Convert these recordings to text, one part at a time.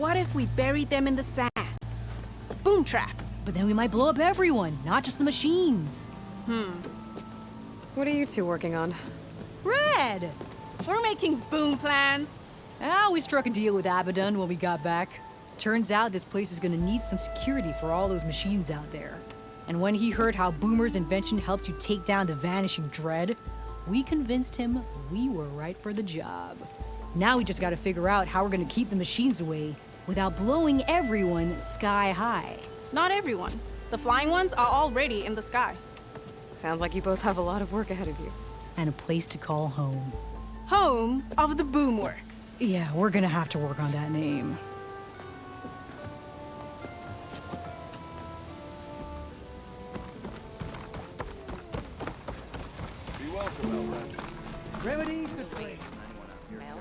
What if we buried them in the sand? Boom traps. But then we might blow up everyone, not just the machines. What are you two working on? Red! We're making boom plans. We struck a deal with Abaddon when we got back. Turns out this place is gonna need some security for all those machines out there. And when he heard how Boomer's invention helped you take down the Vanishing Dread, we convinced him we were right for the job. Now we just gotta figure out how we're gonna keep the machines away without blowing everyone sky high. Not everyone. The flying ones are already in the sky. Sounds like you both have a lot of work ahead of you. And a place to call home. Home of the Boomworks. Yeah, we're gonna have to work on that name. Be welcome, Elred. Remedy could be. Smells.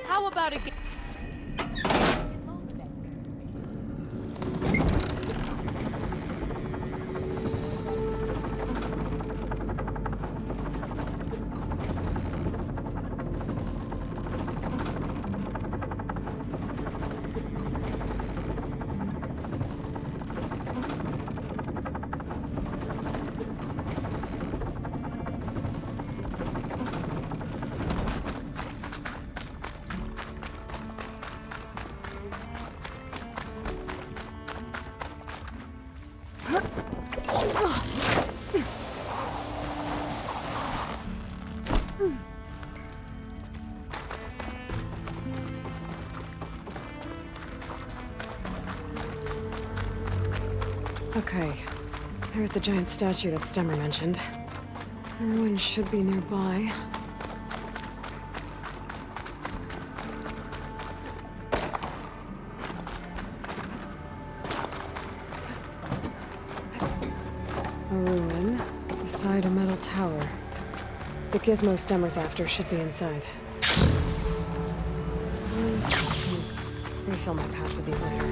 How about a game? Okay, there's the giant statue that Stemmer mentioned. The ruin should be nearby. A ruin beside a metal tower. The gizmo Stemmer's after should be inside. Refill my patch with these later.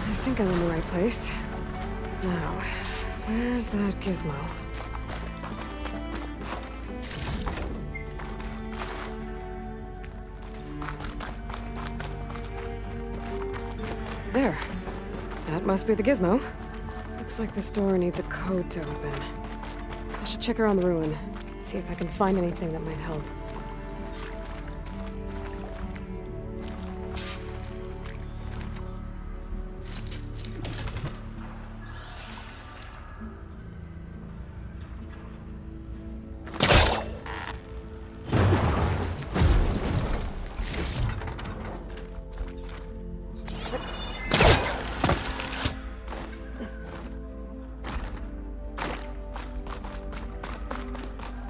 I think I'm in the right place. Now, where's that gizmo? There. That must be the gizmo. Looks like this door needs a code to open. I should check around the ruin, see if I can find anything that might help.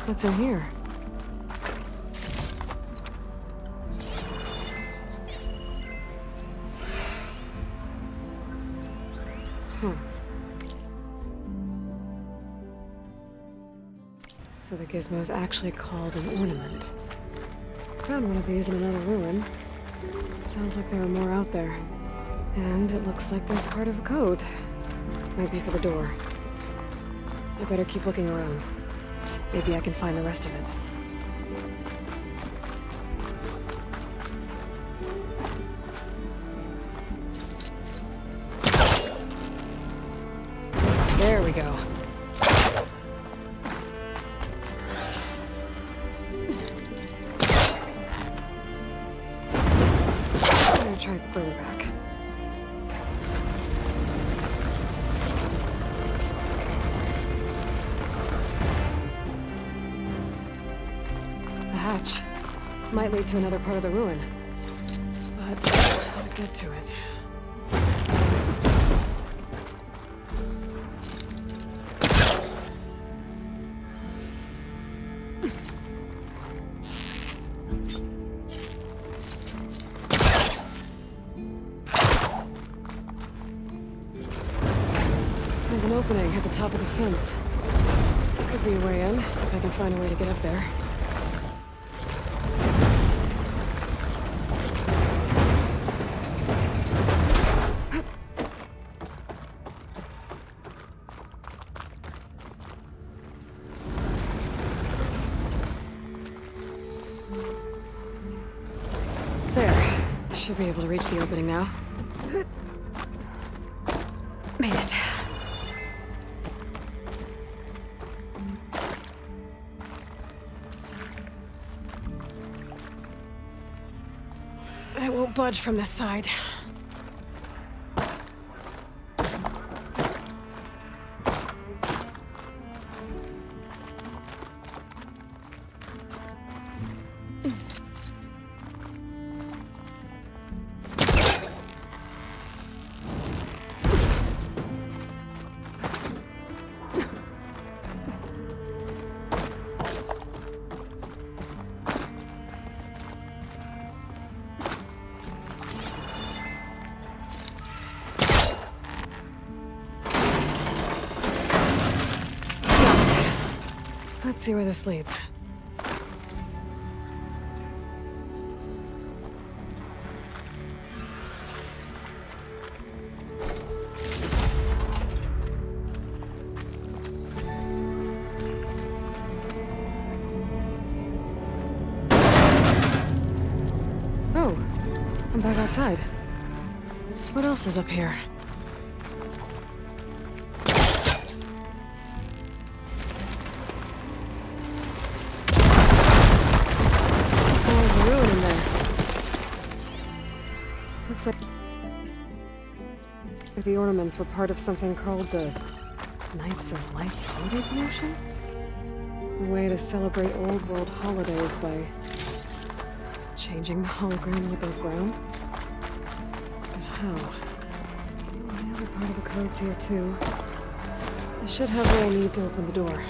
What's in here? So the gizmo's actually called an ornament. Found one of these in another ruin. Sounds like there are more out there. And it looks like there's part of a code. Might be for the door. I better keep looking around. Maybe I can find the rest of it. There we go. I'm gonna try further back. Hatch. Might lead to another part of the ruin. But how to get to it? There's an opening at the top of the fence. Could be a way in, if I can find a way to get up there. There. Should be able to reach the opening now. Made it. I won't budge from this side. Let's see where this leads. Oh, I'm back outside. What else is up here? Looks like the ornaments were part of something called the Knights of Light's holiday promotion? A way to celebrate old world holidays by changing the holograms above ground. But how? The other part of the code's here too. I should have what I need to open the door.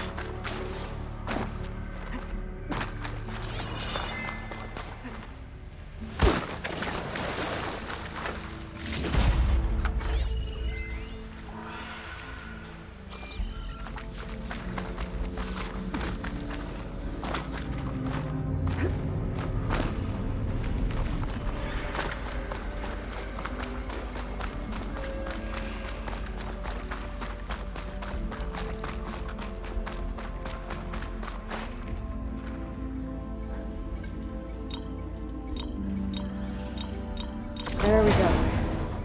There we go.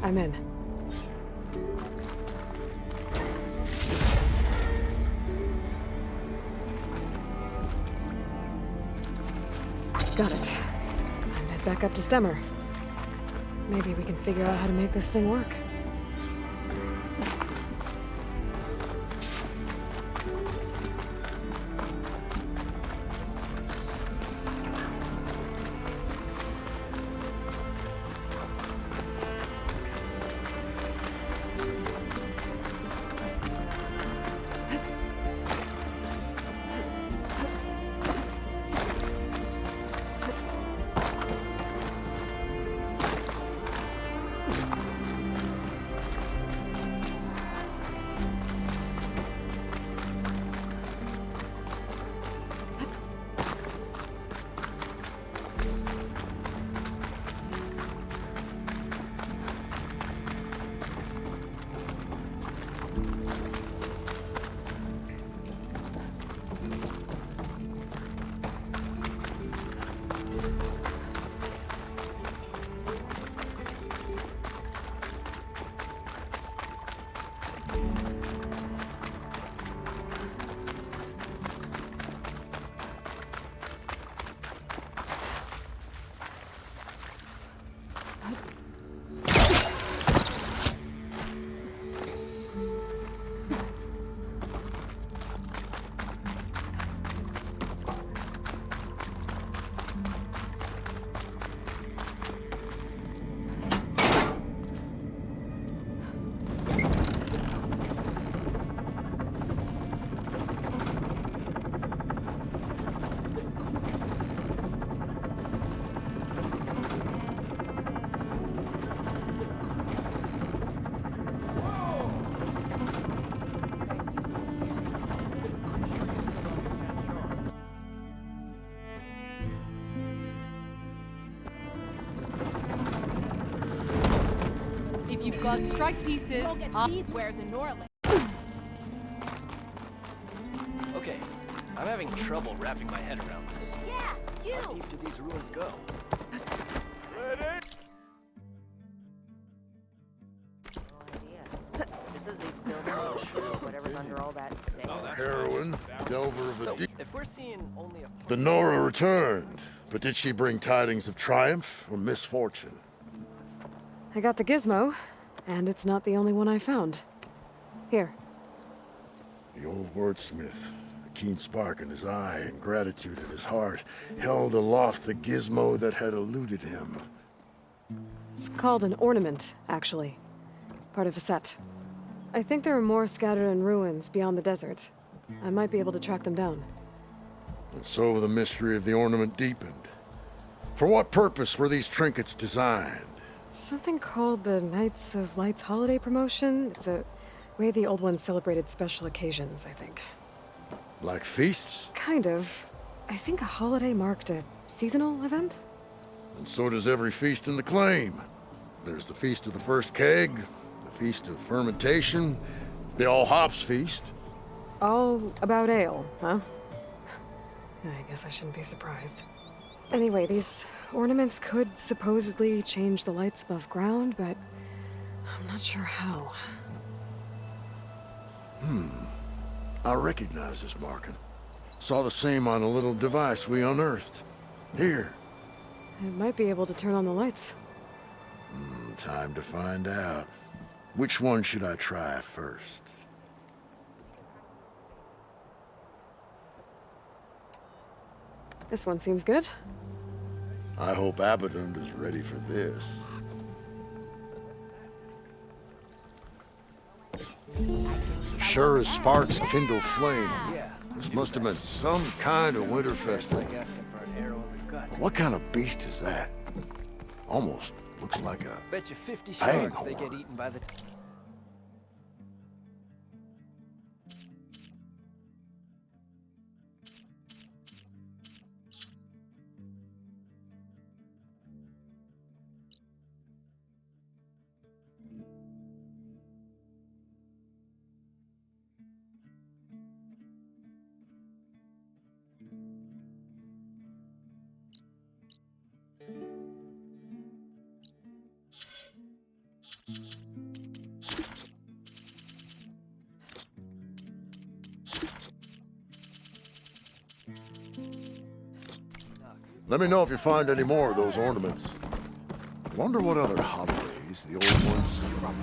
I'm in. Got it. Time to head back up to Stemmer. Maybe we can figure out how to make this thing work. got strike pieces. Go get these wares in Norland. Okay, I'm having trouble wrapping my head around this. Yeah, you! How deep do these ruins go? Whatever's under all that sail. Heroine, delver of the So, deep. if we're seeing only a... The Nora returned, but did she bring tidings of triumph or misfortune? I got the gizmo, and it's not the only one I found. Here. The old wordsmith, a keen spark in his eye and gratitude in his heart, held aloft the gizmo that had eluded him. It's called an ornament, actually. Part of a set. I think there are more scattered in ruins beyond the desert. I might be able to track them down. And so the mystery of the ornament deepened. For what purpose were these trinkets designed? Something called the Knights of Light's holiday promotion. It's a way the old ones celebrated special occasions, I think. Like feasts? Kind of. I think a holiday marked a seasonal event? And so does every feast in the claim. There's the Feast of the First Keg, the Feast of Fermentation, the All Hops Feast. All about ale, huh? I guess I shouldn't be surprised. Anyway, these ornaments could supposedly change the lights above ground, but I'm not sure how. I recognize this marking. Saw the same on a little device we unearthed. Here. It might be able to turn on the lights. Time to find out. Which one should I try first? This one seems good. I hope Abaddon is ready for this. Sure as sparks kindle flame. Yeah. This must have been some kind of winter festival. Like asking for an arrow in the gut. What kind of beast is that? Almost looks like a... Bet you 50 Bang sharks they get horn. eaten by the... Let me know if you find any more of those ornaments. Wonder what other holidays the old ones celebrate.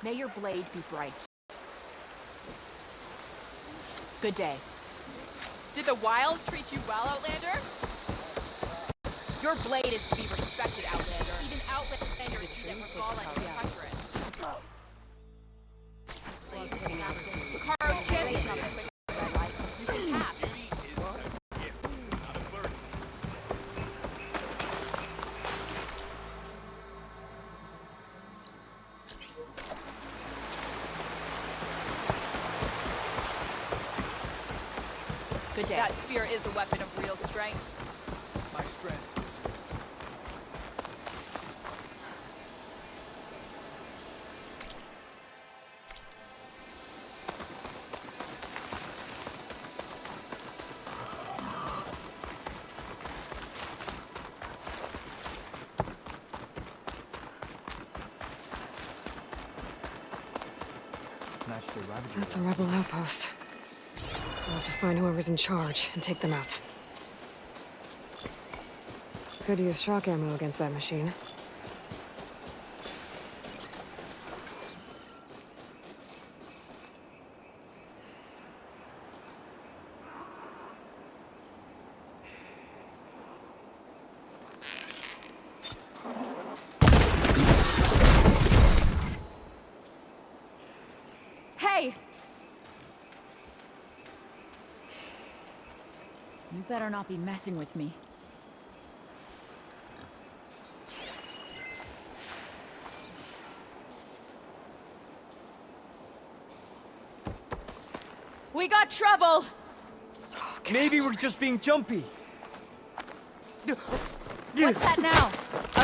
May your blade be bright. Good day. Did the wilds treat you well, Outlander? Your blade is to be respected, Outlander. Even Outlanders see them fall like treacherous. Karo's champion. You can pass. Good day. That spear is a weapon of real strength. My strength. That's a rebel outpost. I'll have to find whoever's in charge and take them out. Could use shock ammo against that machine. Hey! You better not be messing with me. We got trouble! Maybe we're just being jumpy. What's that now?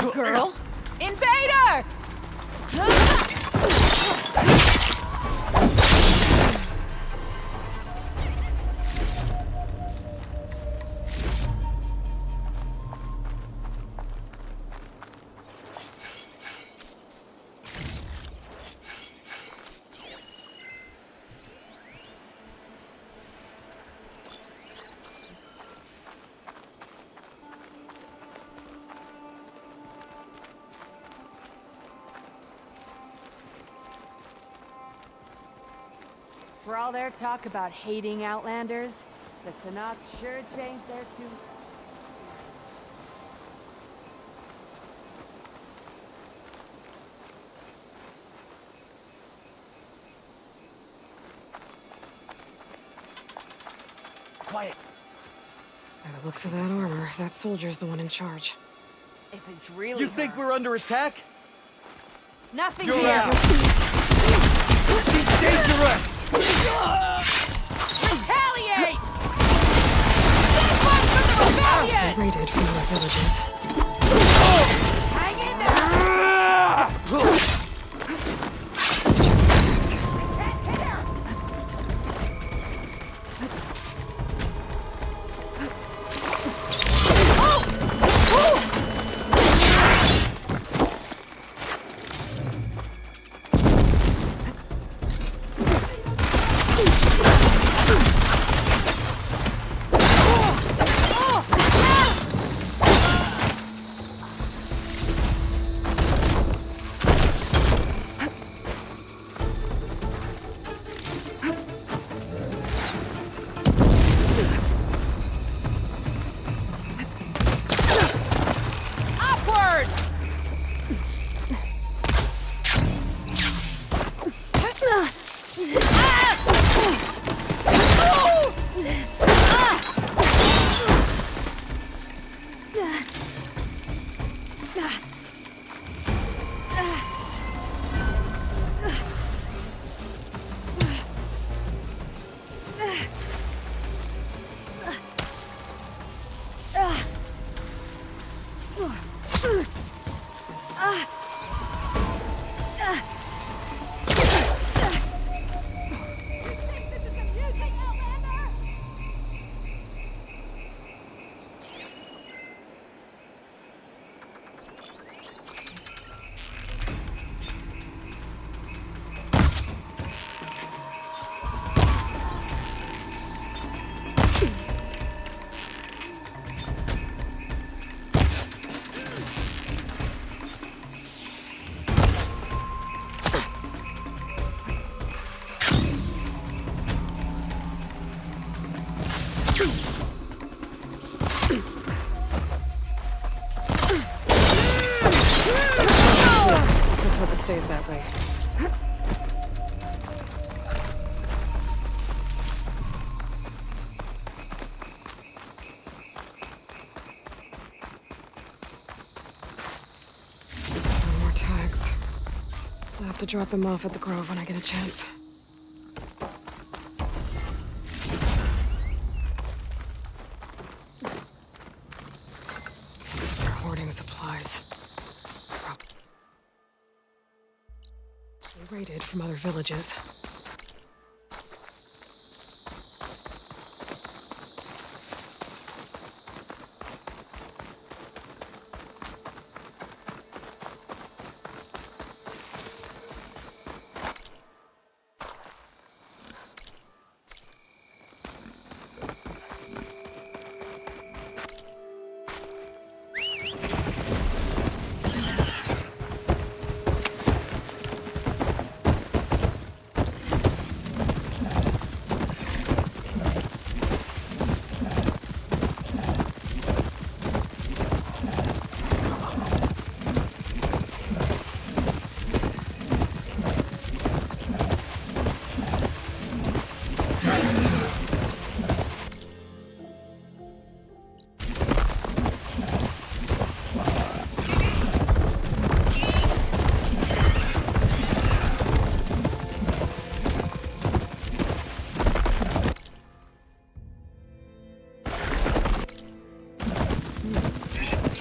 A girl? Invader! For all their talk about hating Outlanders, the Canucks sure changed their tune. Quiet. By the looks of that armor, that soldier's the one in charge. If it's really You think we're under attack? nothing You're here. out. She's dangerous! Retaliate! This one's for the rebellion! They raided from other villages. Hang in there! Upward! Let's hope it stays that way. No more tags. I'll have to drop them off at the Grove when I get a chance. Looks like they're hoarding supplies. They raided from other villages.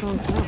strong smell.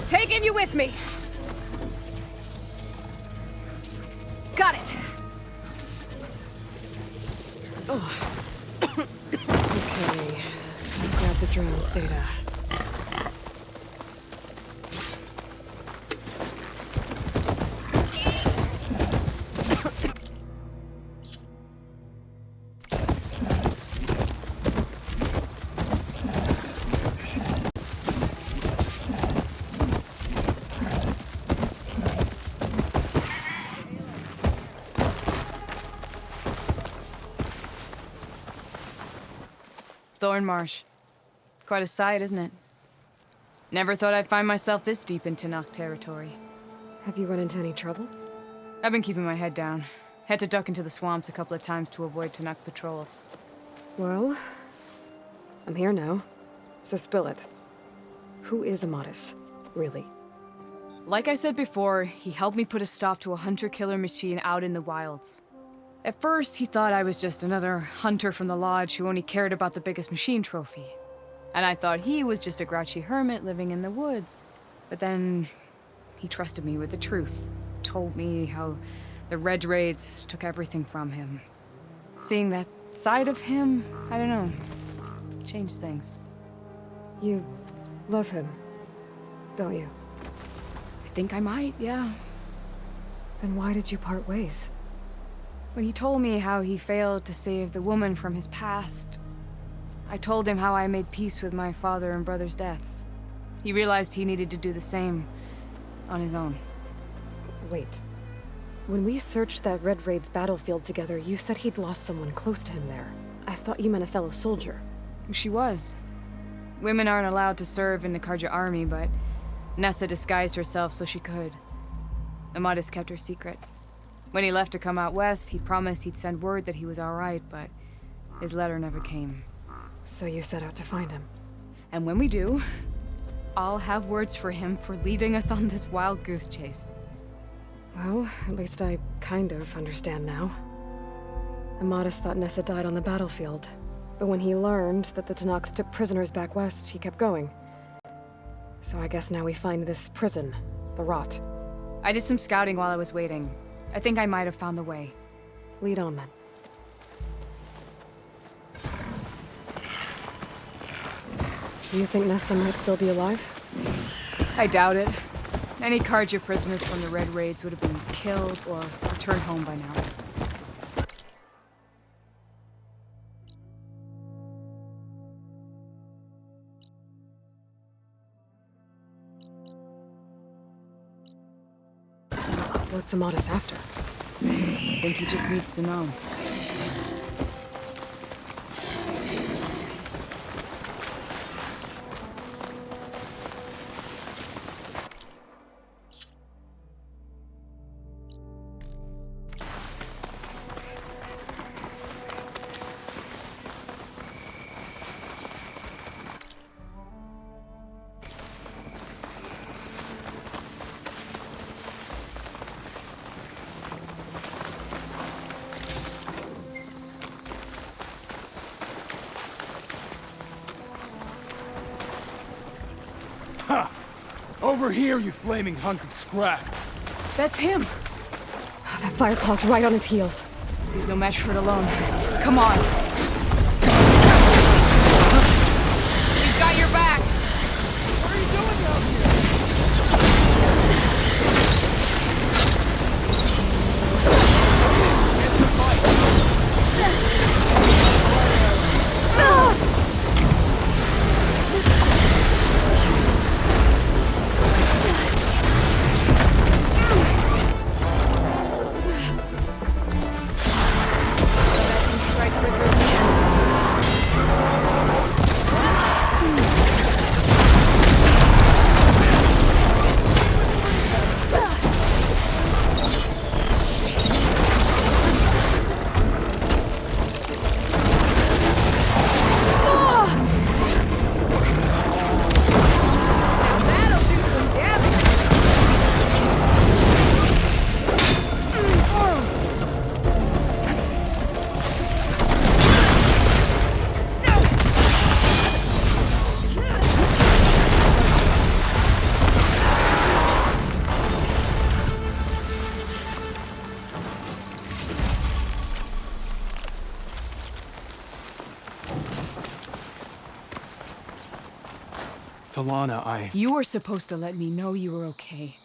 Taking you with me. Got it. Okay, grab the drone's data. Thorn Marsh. Quite a sight, isn't it? Never thought I'd find myself this deep into Noct territory. Have you run into any trouble? I've been keeping my head down. Had to duck into the swamps a couple of times to avoid Noct patrols. Well, I'm here now, so spill it. Who is Amatis, really? Like I said before, he helped me put a stop to a hunter-killer machine out in the wilds. At first, he thought I was just another hunter from the lodge who only cared about the biggest machine trophy. And I thought he was just a grouchy hermit living in the woods. But then, he trusted me with the truth. Told me how the Red Raids took everything from him. Seeing that side of him, I don't know, changed things. You love him, don't you? I think I might, yeah. Then why did you part ways? When he told me how he failed to save the woman from his past, I told him how I made peace with my father and brother's deaths. He realized he needed to do the same on his own. Wait. When we searched that Red Raid's battlefield together, you said he'd lost someone close to him there. I thought you meant a fellow soldier. She was. Women aren't allowed to serve in the Karja army, but Nessa disguised herself so she could. Amadis kept her secret. When he left to come out west, he promised he'd send word that he was all right, but his letter never came. So you set out to find him. And when we do, I'll have words for him for leading us on this wild goose chase. Well, at least I kind of understand now. Amadis thought Nessa died on the battlefield, but when he learned that the Tanaks took prisoners back west, he kept going. So I guess now we find this prison, the Rot. I did some scouting while I was waiting. I think I might have found the way. Lead on then. Do you think Nessa might still be alive? I doubt it. Any Karja prisoners from the Red Raids would have been killed or returned home by now. What's Amadis after? I think he just needs to know. Over here, you flaming hunk of scrap. That's him! That Fireclaw's right on his heels. He's no match for it alone. Come on! He's got your back! What are you doing down here? Get the fight. Talana, You were supposed to let me know you were okay.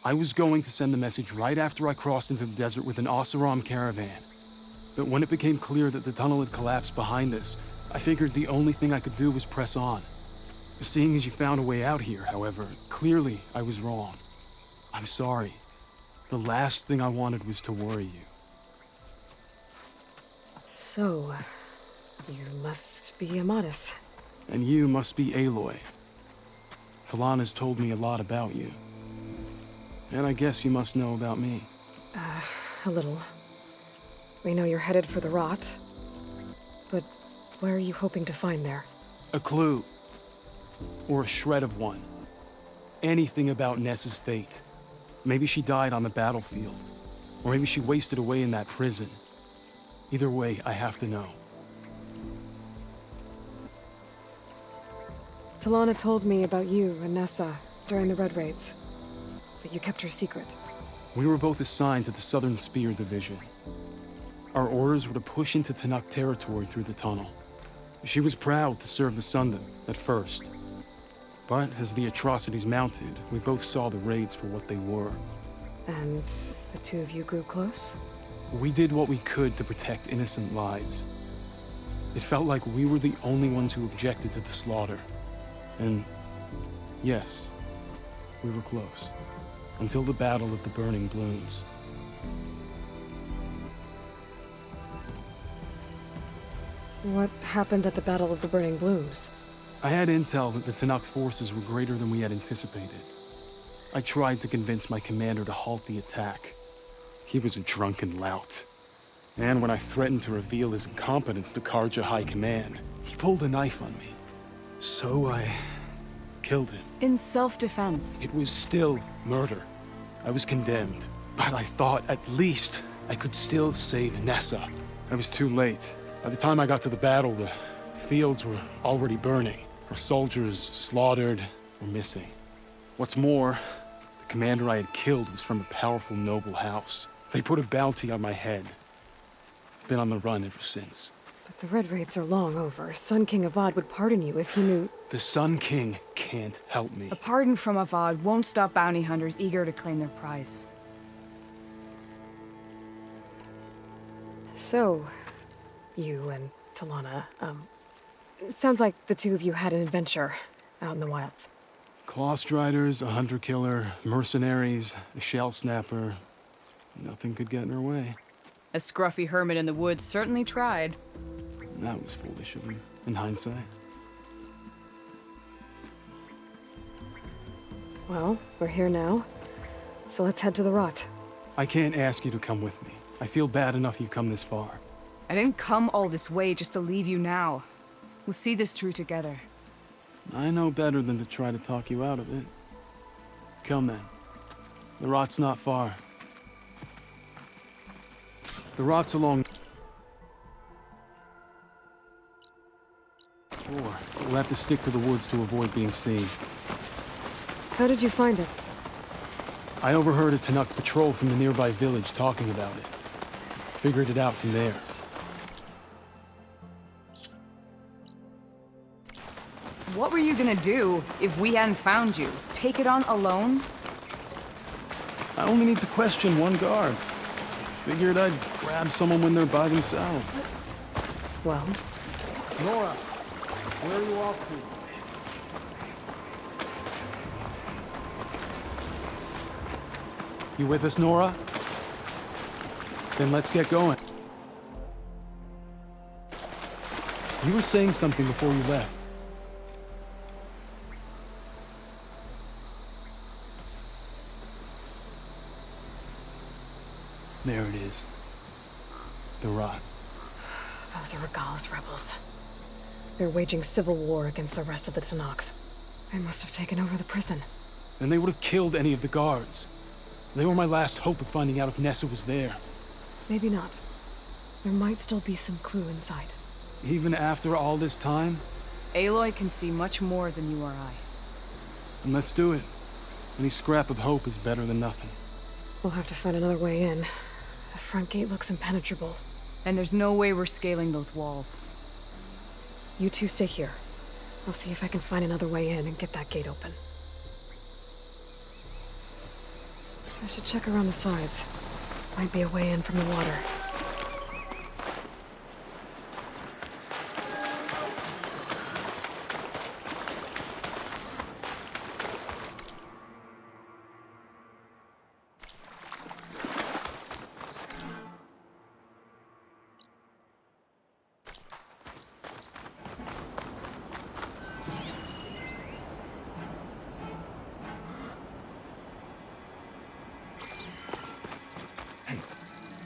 I was going to send the message right after I crossed into the desert with an Oseram caravan. But when it became clear that the tunnel had collapsed behind us, I figured the only thing I could do was press on. Seeing as you found a way out here, however, clearly I was wrong. I'm sorry. The last thing I wanted was to worry you. So, you must be Amadis. And you must be Aloy. Talana's told me a lot about you. And I guess you must know about me. A little. We know you're headed for the Rot. But where are you hoping to find there? A clue. Or a shred of one. Anything about Nessa's fate. Maybe she died on the battlefield. Or maybe she wasted away in that prison. Either way, I have to know. Talana told me about you and Nessa during the Red Raids. But you kept her secret. We were both assigned to the Southern Spear Division. Our orders were to push into Tanakh territory through the tunnel. She was proud to serve the Sundom at first. But as the atrocities mounted, we both saw the raids for what they were. And the two of you grew close? We did what we could to protect innocent lives. It felt like we were the only ones who objected to the slaughter. And Yes, we were close. Until the Battle of the Burning Blooms. What happened at the Battle of the Burning Blooms? I had intel that the Tanakh forces were greater than we had anticipated. I tried to convince my commander to halt the attack. He was a drunken lout. And when I threatened to reveal his incompetence to Karja High Command, he pulled a knife on me. So I killed him. In self-defense. It was still murder. I was condemned. But I thought at least I could still save Nessa. I was too late. By the time I got to the battle, the fields were already burning. Our soldiers slaughtered or missing. What's more, the commander I had killed was from a powerful noble house. They put a bounty on my head. I've been on the run ever since. But the Red Raids are long over. Sun King Avad would pardon you if he knew... The Sun King can't help me. A pardon from Avad won't stop bounty hunters eager to claim their prize. So, you and Talana, sounds like the two of you had an adventure out in the wilds. Claw Striders, a hunter-killer, mercenaries, a shell snapper. Nothing could get in her way. A scruffy hermit in the woods certainly tried. That was foolish of him, in hindsight. Well, we're here now, so let's head to the Rot. I can't ask you to come with me. I feel bad enough you've come this far. I didn't come all this way just to leave you now. We'll see this through together. I know better than to try to talk you out of it. Come then. The Rot's not far. The Rot's along... Sure, we'll have to stick to the woods to avoid being seen. How did you find it? I overheard a Tanakh patrol from the nearby village talking about it. Figured it out from there. What were you gonna do if we hadn't found you? Take it on alone? I only need to question one guard. Figured I'd grab someone when they're by themselves. Well, Nora, where are you off to? You with us, Nora? Then let's get going. You were saying something before you left. There it is. The Rot. those are Regal's rebels. They're waging civil war against the rest of the Tanakh. They must have taken over the prison. Then they would have killed any of the guards. They were my last hope of finding out if Nessa was there. Maybe not. There might still be some clue inside. Even after all this time? Aloy can see much more than you or I. And let's do it. Any scrap of hope is better than nothing. We'll have to find another way in. The front gate looks impenetrable. And there's no way we're scaling those walls. You two stay here. I'll see if I can find another way in and get that gate open. I should check around the sides. Might be a way in from the water.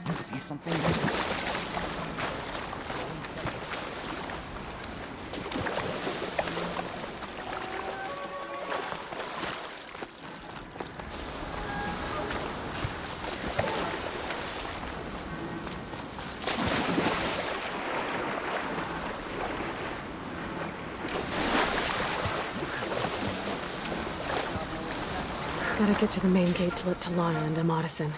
See something? Gotta get to the main gate to let Talana and Amatis in.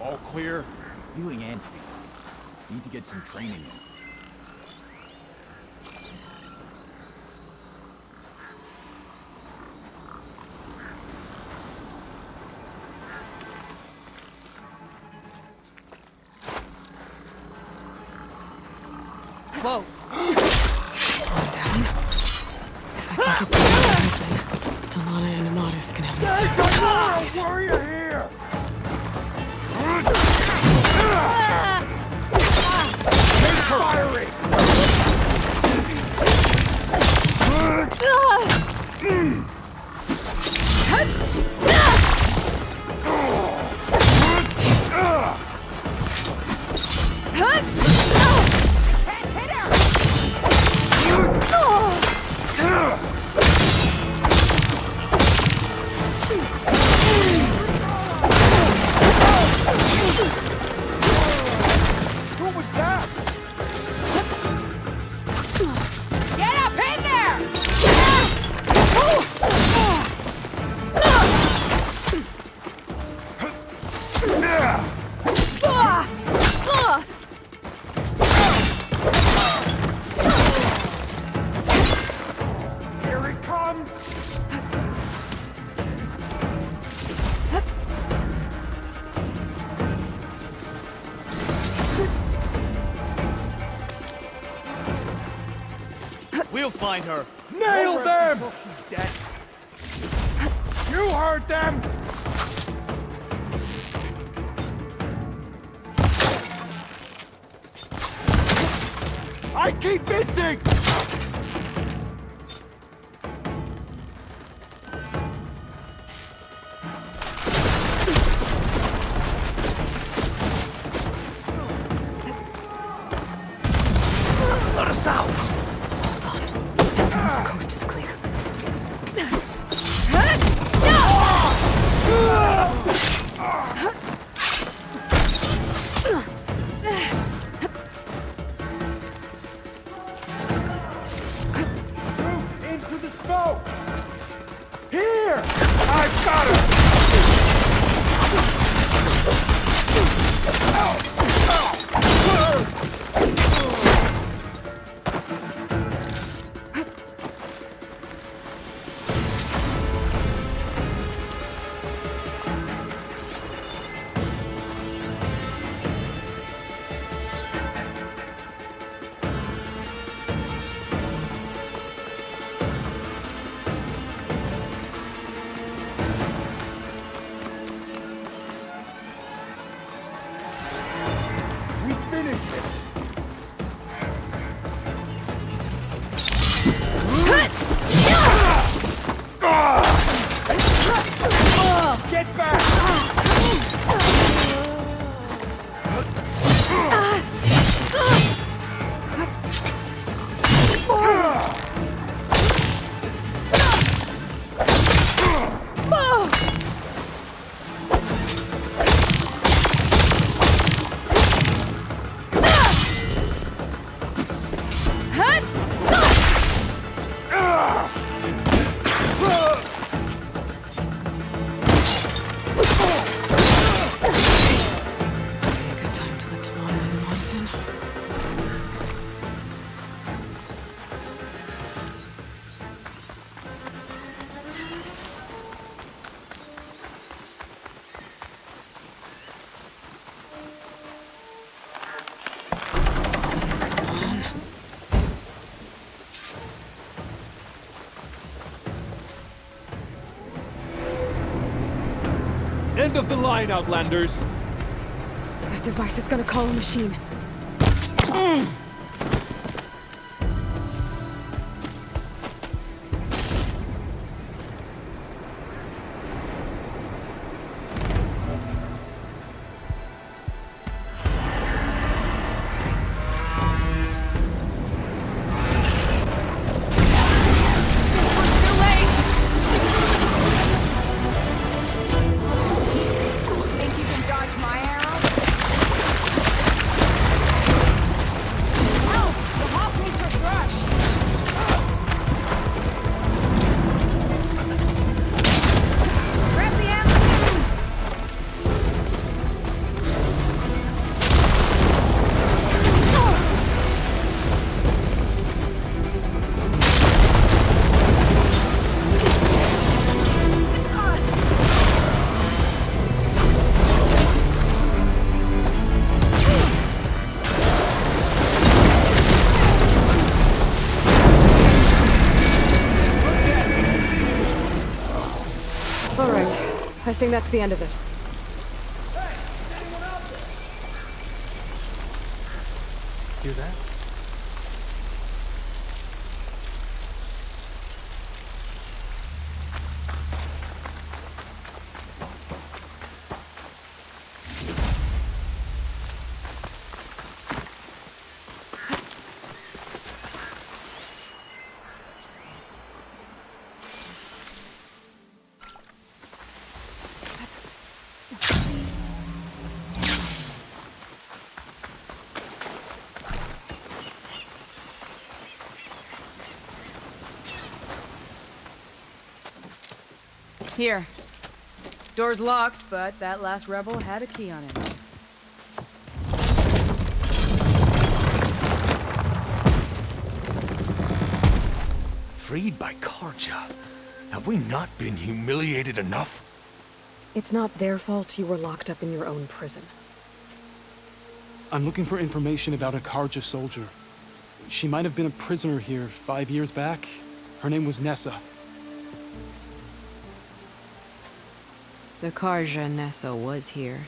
All clear? Feeling antsy. Need to get some training in. Whoa. Calm down. If I can get the door open, Delana and Amatis can have me this space. Warrior here! Firing! Who was that? Get up in there! Here it comes! We'll find her. Nail them! You heard them! I keep missing! Let us out! Hold on. As soon as the coast is clear. Move into the smoke! Here! I've got her! We finished it! Get back! Good time to let Delana and Amatis in. End of the line, Outlanders. That device is gonna call a machine. Think you can dodge my arrow? I think that's the end of it. Hear that? Here. Door's locked, but that last rebel had a key on it. Freed by Karja? Have we not been humiliated enough? It's not their fault you were locked up in your own prison. I'm looking for information about a Karja soldier. She might have been a prisoner here 5 years back. Her name was Nessa. The Karja Nessa was here.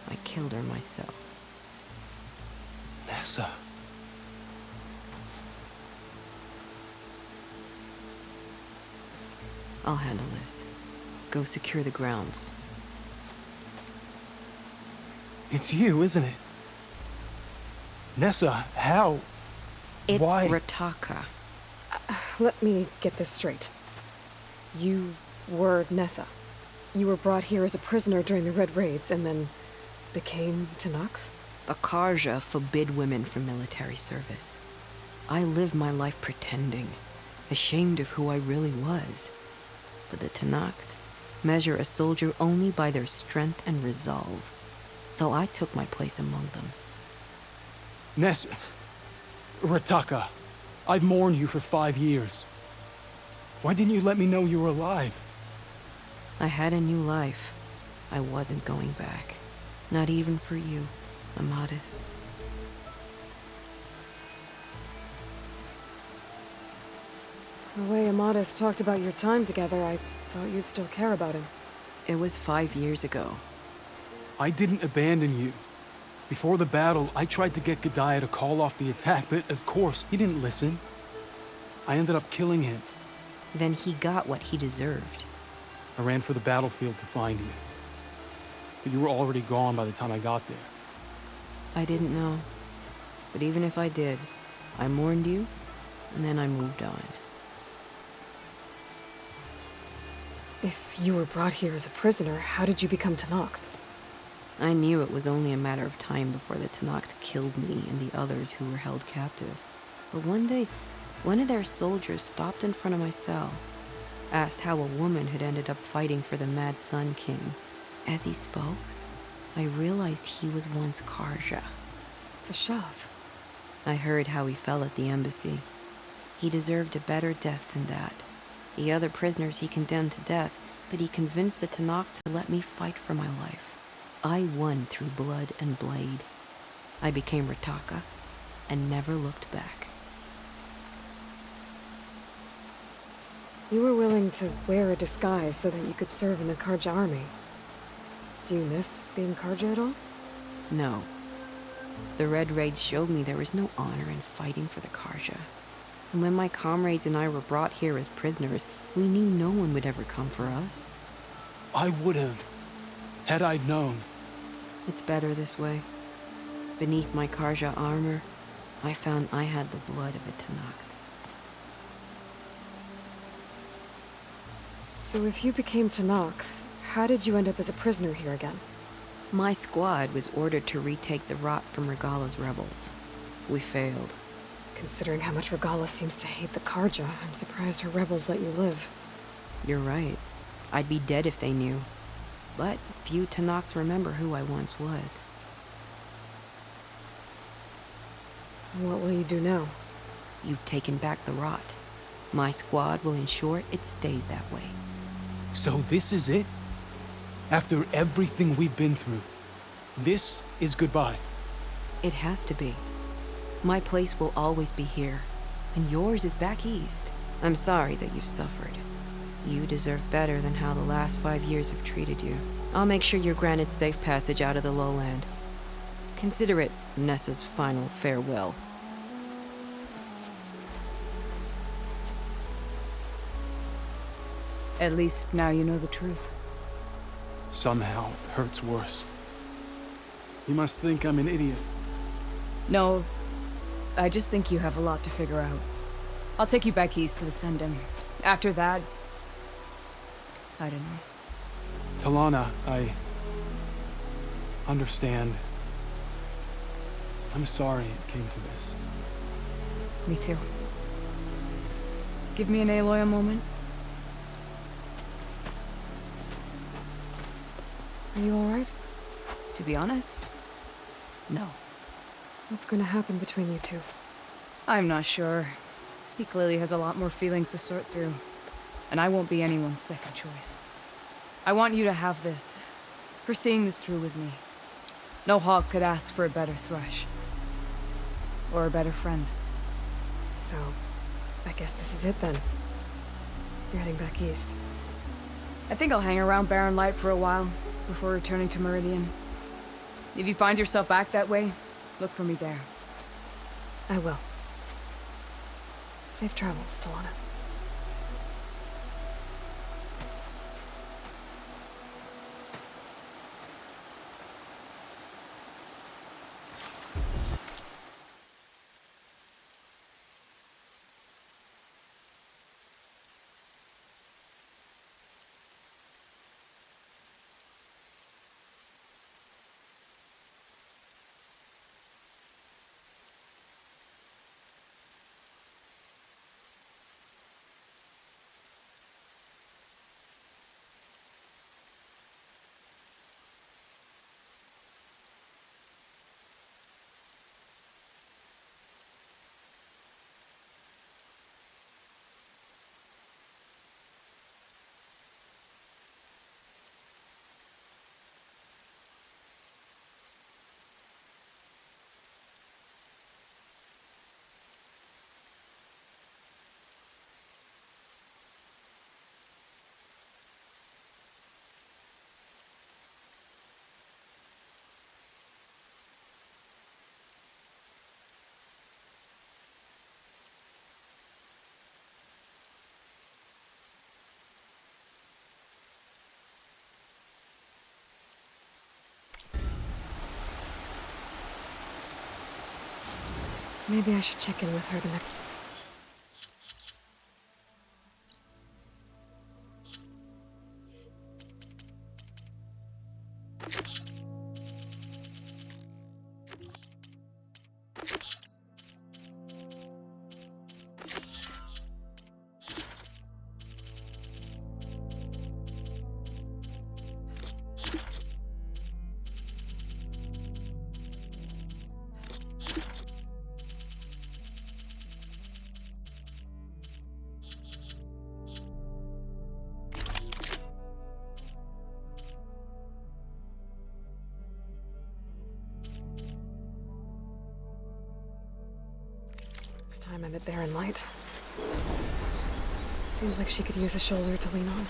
I killed her myself. Nessa. I'll handle this. Go secure the grounds. It's you, isn't it? Nessa, how? It's Why? Rataka. Let me get this straight. You were Nessa. You were brought here as a prisoner during the Red Raids and then became Tenakth? The Karja forbid women from military service. I lived my life pretending, ashamed of who I really was. But the Tenakth measure a soldier only by their strength and resolve. So I took my place among them. Nessa. Rataka. I've mourned you for 5 years. Why didn't you let me know you were alive? I had a new life. I wasn't going back. Not even for you, Amadis. The way Amadis talked about your time together, I thought you'd still care about him. It was 5 years ago. I didn't abandon you. Before the battle, I tried to get G'daiah to call off the attack, but of course, he didn't listen. I ended up killing him. Then he got what he deserved. I ran for the battlefield to find you. But you were already gone by the time I got there. I didn't know. But even if I did, I mourned you, and then I moved on. If you were brought here as a prisoner, how did you become Tenakth? I knew it was only a matter of time before the Tenakth killed me and the others who were held captive. But one day, one of their soldiers stopped in front of my cell, asked how a woman had ended up fighting for the Mad Sun King. As he spoke, I realized he was once Karja. Vashav. I heard how he fell at the embassy. He deserved a better death than that. The other prisoners he condemned to death, but he convinced the Tenakth to let me fight for my life. I won through blood and blade. I became Rataka and never looked back. You were willing to wear a disguise so that you could serve in the Karja army. Do you miss being Karja at all? No. The Red Raids showed me there was no honor in fighting for the Karja. And when my comrades and I were brought here as prisoners, we knew no one would ever come for us. I would have, had I known. It's better this way. Beneath my Karja armor, I found I had the blood of a Tenakth. So if you became Tenakth, how did you end up as a prisoner here again? My squad was ordered to retake the Rot from Regalla's rebels. We failed. Considering how much Regalla seems to hate the Karja, I'm surprised her rebels let you live. You're right. I'd be dead if they knew. But few Tenakth remember who I once was. What will you do now? You've taken back the Rot. My squad will ensure it stays that way. So this is it? After everything we've been through, this is goodbye. It has to be. My place will always be here, and yours is back east. I'm sorry that you've suffered. You deserve better than how the last 5 years have treated you. I'll make sure you're granted safe passage out of the lowland. Consider it Nessa's final farewell. At least now you know the truth. Somehow, it hurts worse. You must think I'm an idiot. No, I just think you have a lot to figure out. I'll take you back east to the Sending. After that, I don't know. Talana, I understand. I'm sorry it came to this. Me too. Give me an Aloy a moment. Are you alright? To be honest, no. What's gonna happen between you two? I'm not sure. He clearly has a lot more feelings to sort through. And I won't be anyone's second choice. I want you to have this. For seeing this through with me. No hawk could ask for a better thrush. Or a better friend. So, I guess this is it then. You're heading back east. I think I'll hang around Barren Light for a while, before returning to Meridian. If you find yourself back that way, look for me there. I will. Safe travels, Talana. Maybe I should check in with her the next... time I'm at Barren Light. Seems like she could use a shoulder to lean on.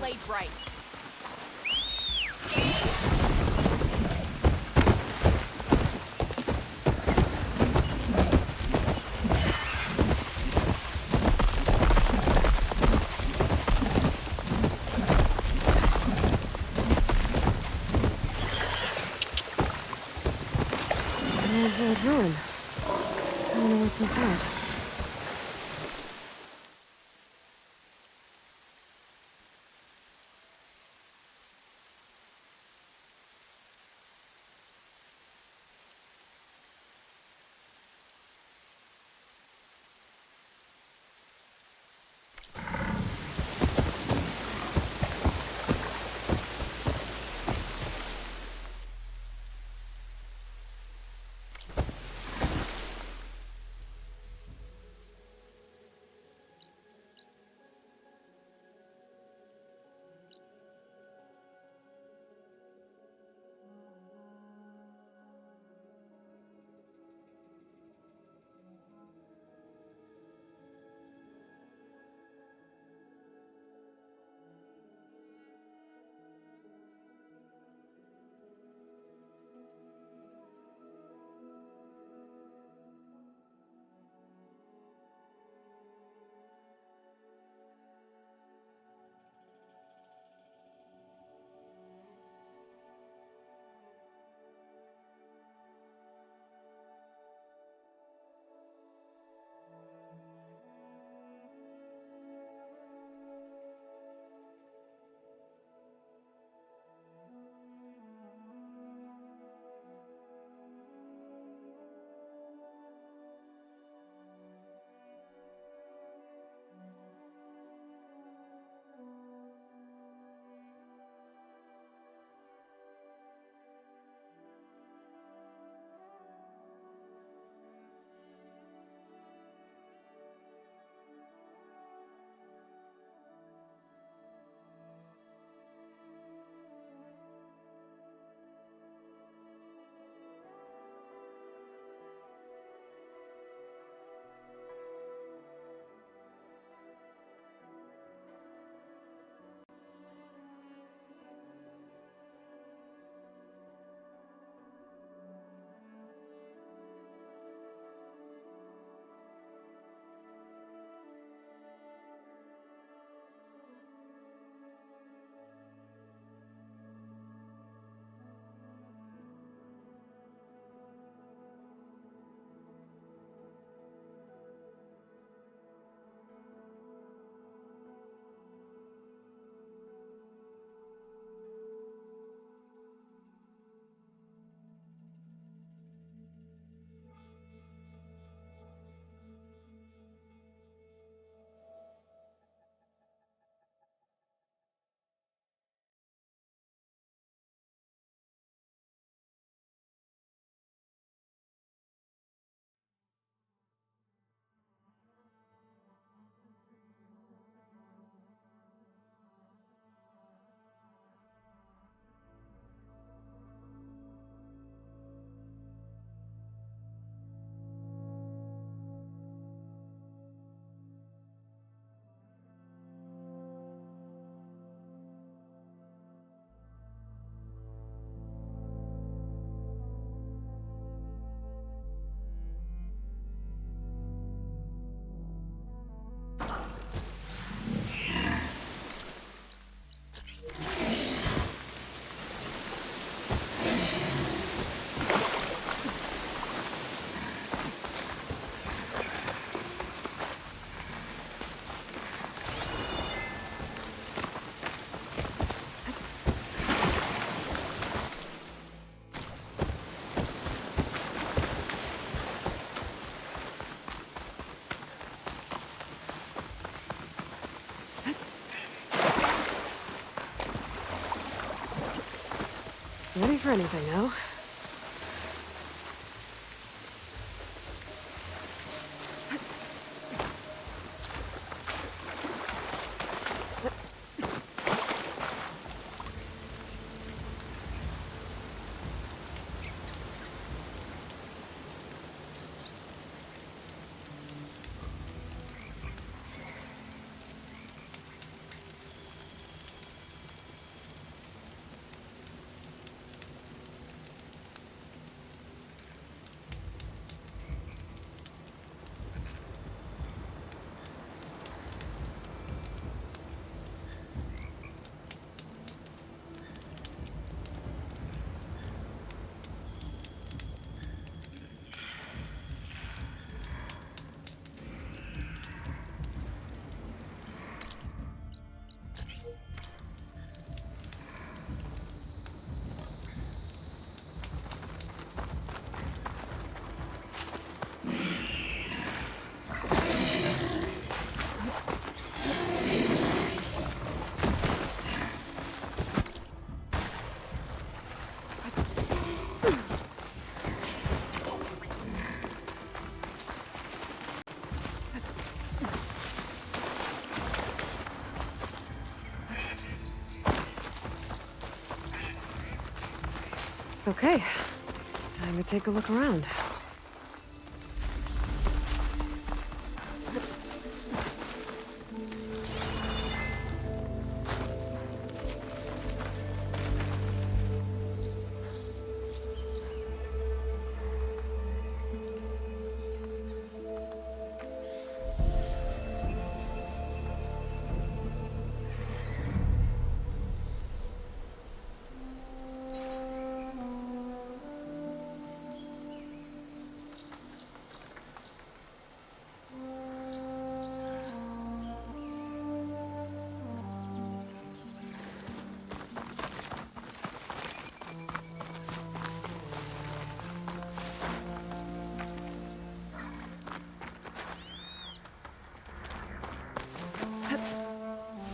blades right. Old ruin. I don't know what's inside. Ready for anything now. Okay, time to take a look around.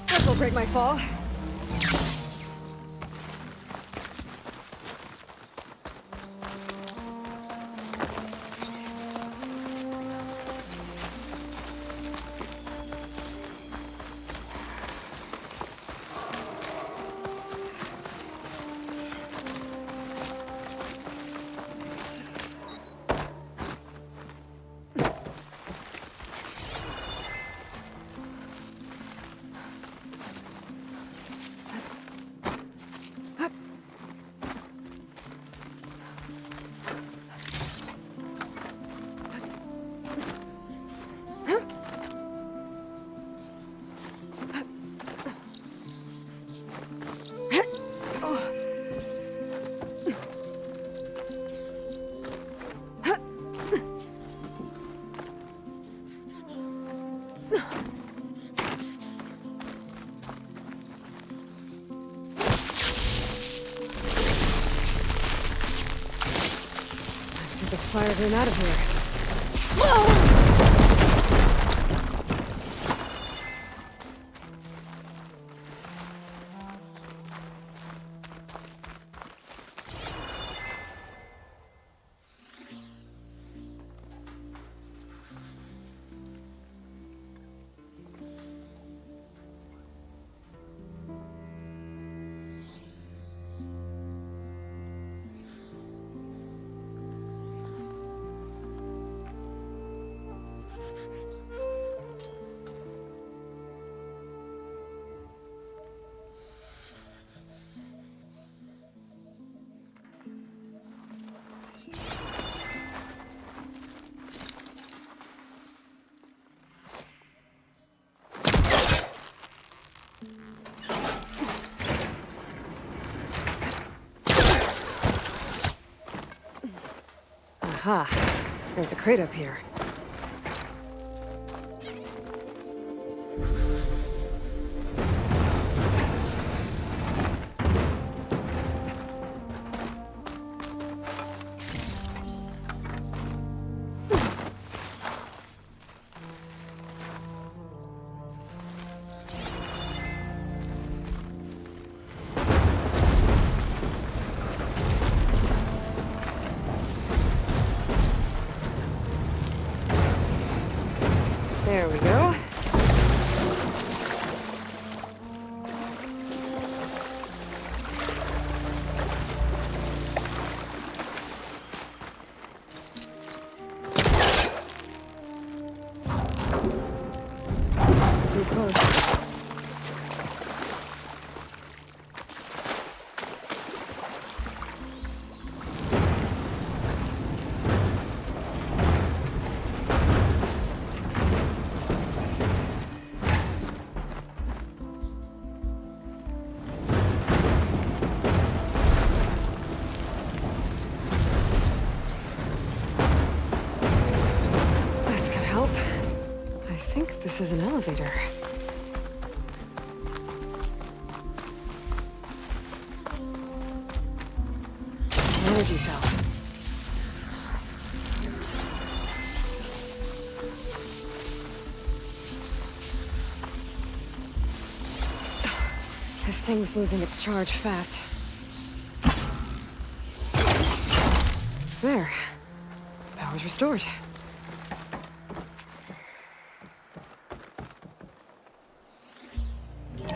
This will break my fall. This fire burn out of here. Aha, there's a crate up here. There we go. Too close. This is an elevator. Energy cell. This thing's losing its charge fast. There. Power's restored.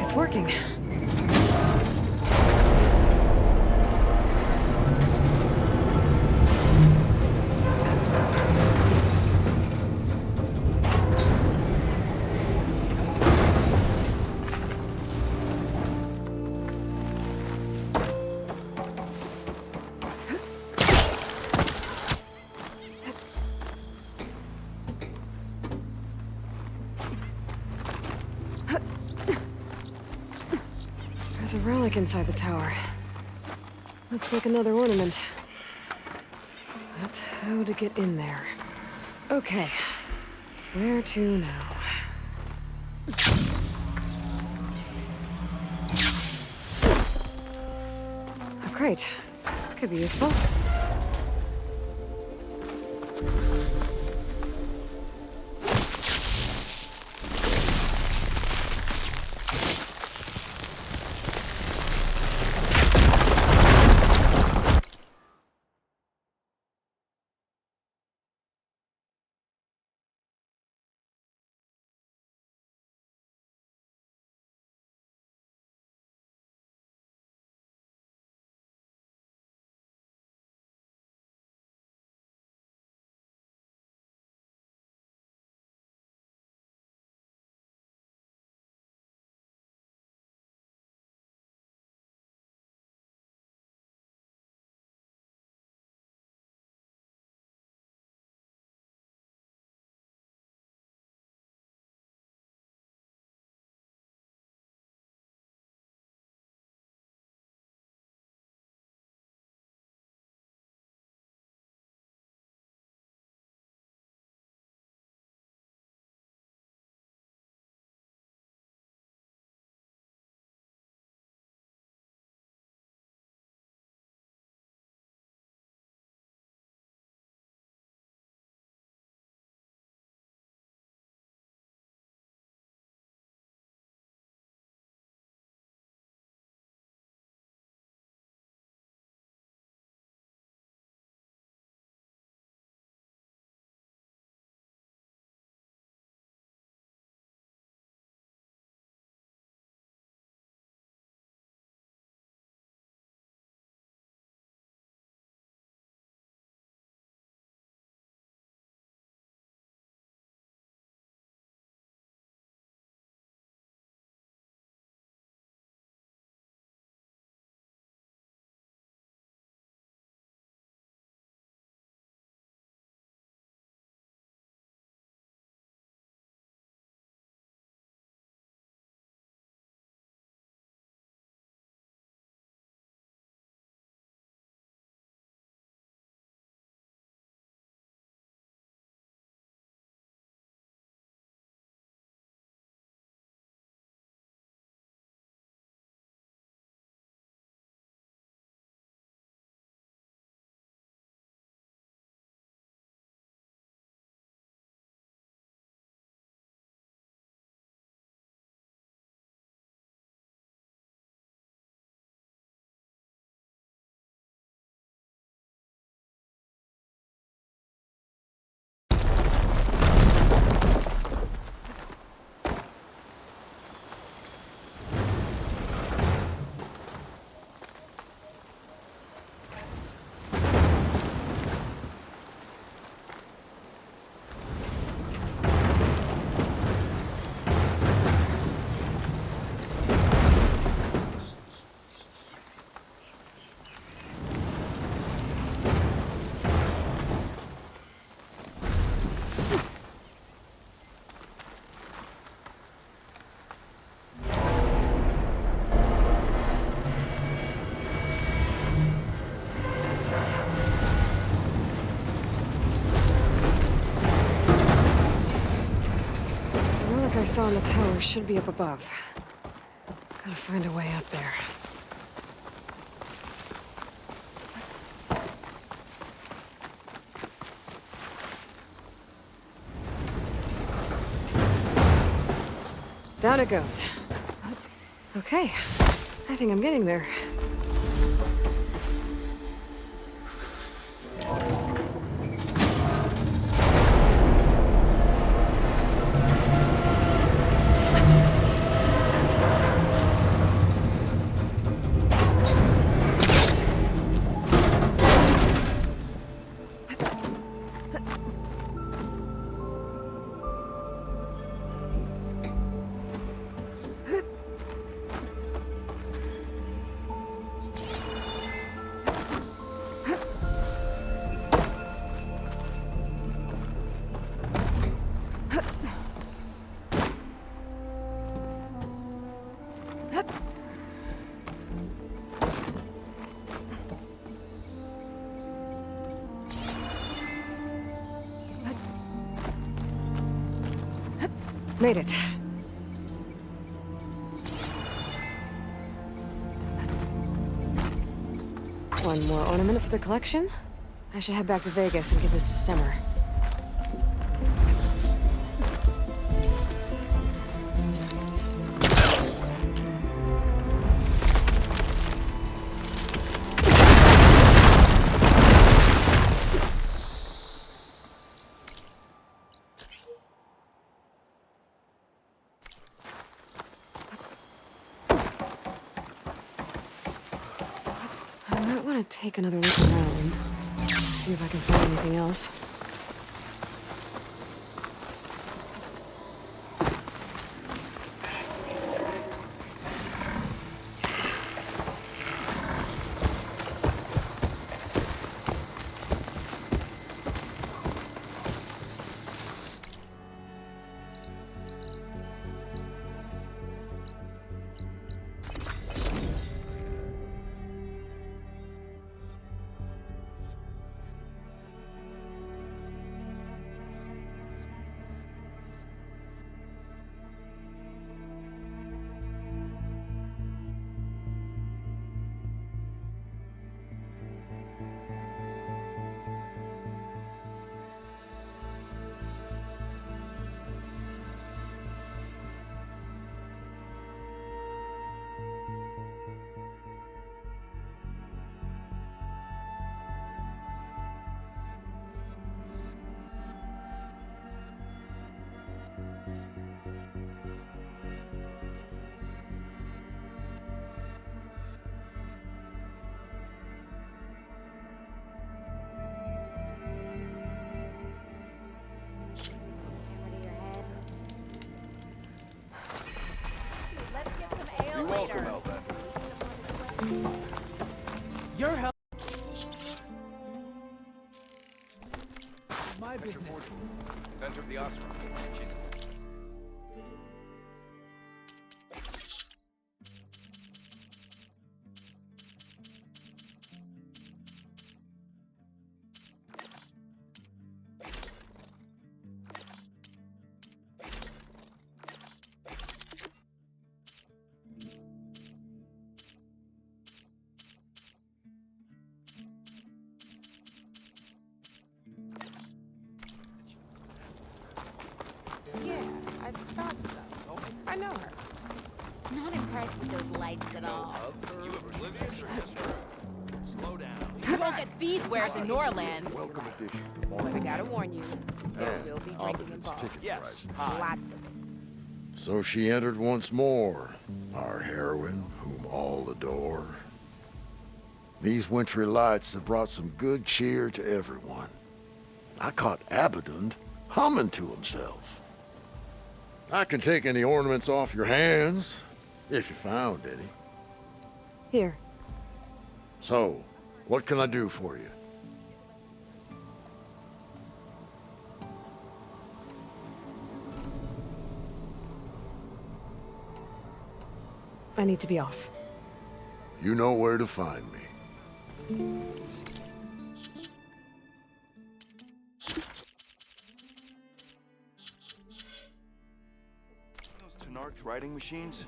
It's working. a relic inside the tower. Looks like another ornament. But how to get in there? Okay. Where to now? A crate. Could be useful. I saw on the tower should be up above. Gotta find a way up there. Down it goes. Okay, I think I'm getting there. Made it. One more ornament for the collection? I should head back to Vegas and give this to Stemmer. I might want to take another look around. See if I can find anything else. Be welcome, Outlander. Your help. My business. Inventor of the Osram. She's... Yeah, I thought so. I know her. Not impressed with those lights at all. You oblivious or just rude? Slow down. You won't get these wares in Norland. Welcome addition to But I gotta warn you, there will be drinking Opposite's involved. ticket Yes. price. Lots of it. So she entered once more, our heroine, whom all adore. These wintry lights have brought some good cheer to everyone. I caught Abaddon humming to himself. I can take any ornaments off your hands, if you found any. Here. So, what can I do for you? I need to be off. You know where to find me. Those Tenarth writing machines?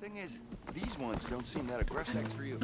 Thing is, these ones don't seem that aggressive. Check for you.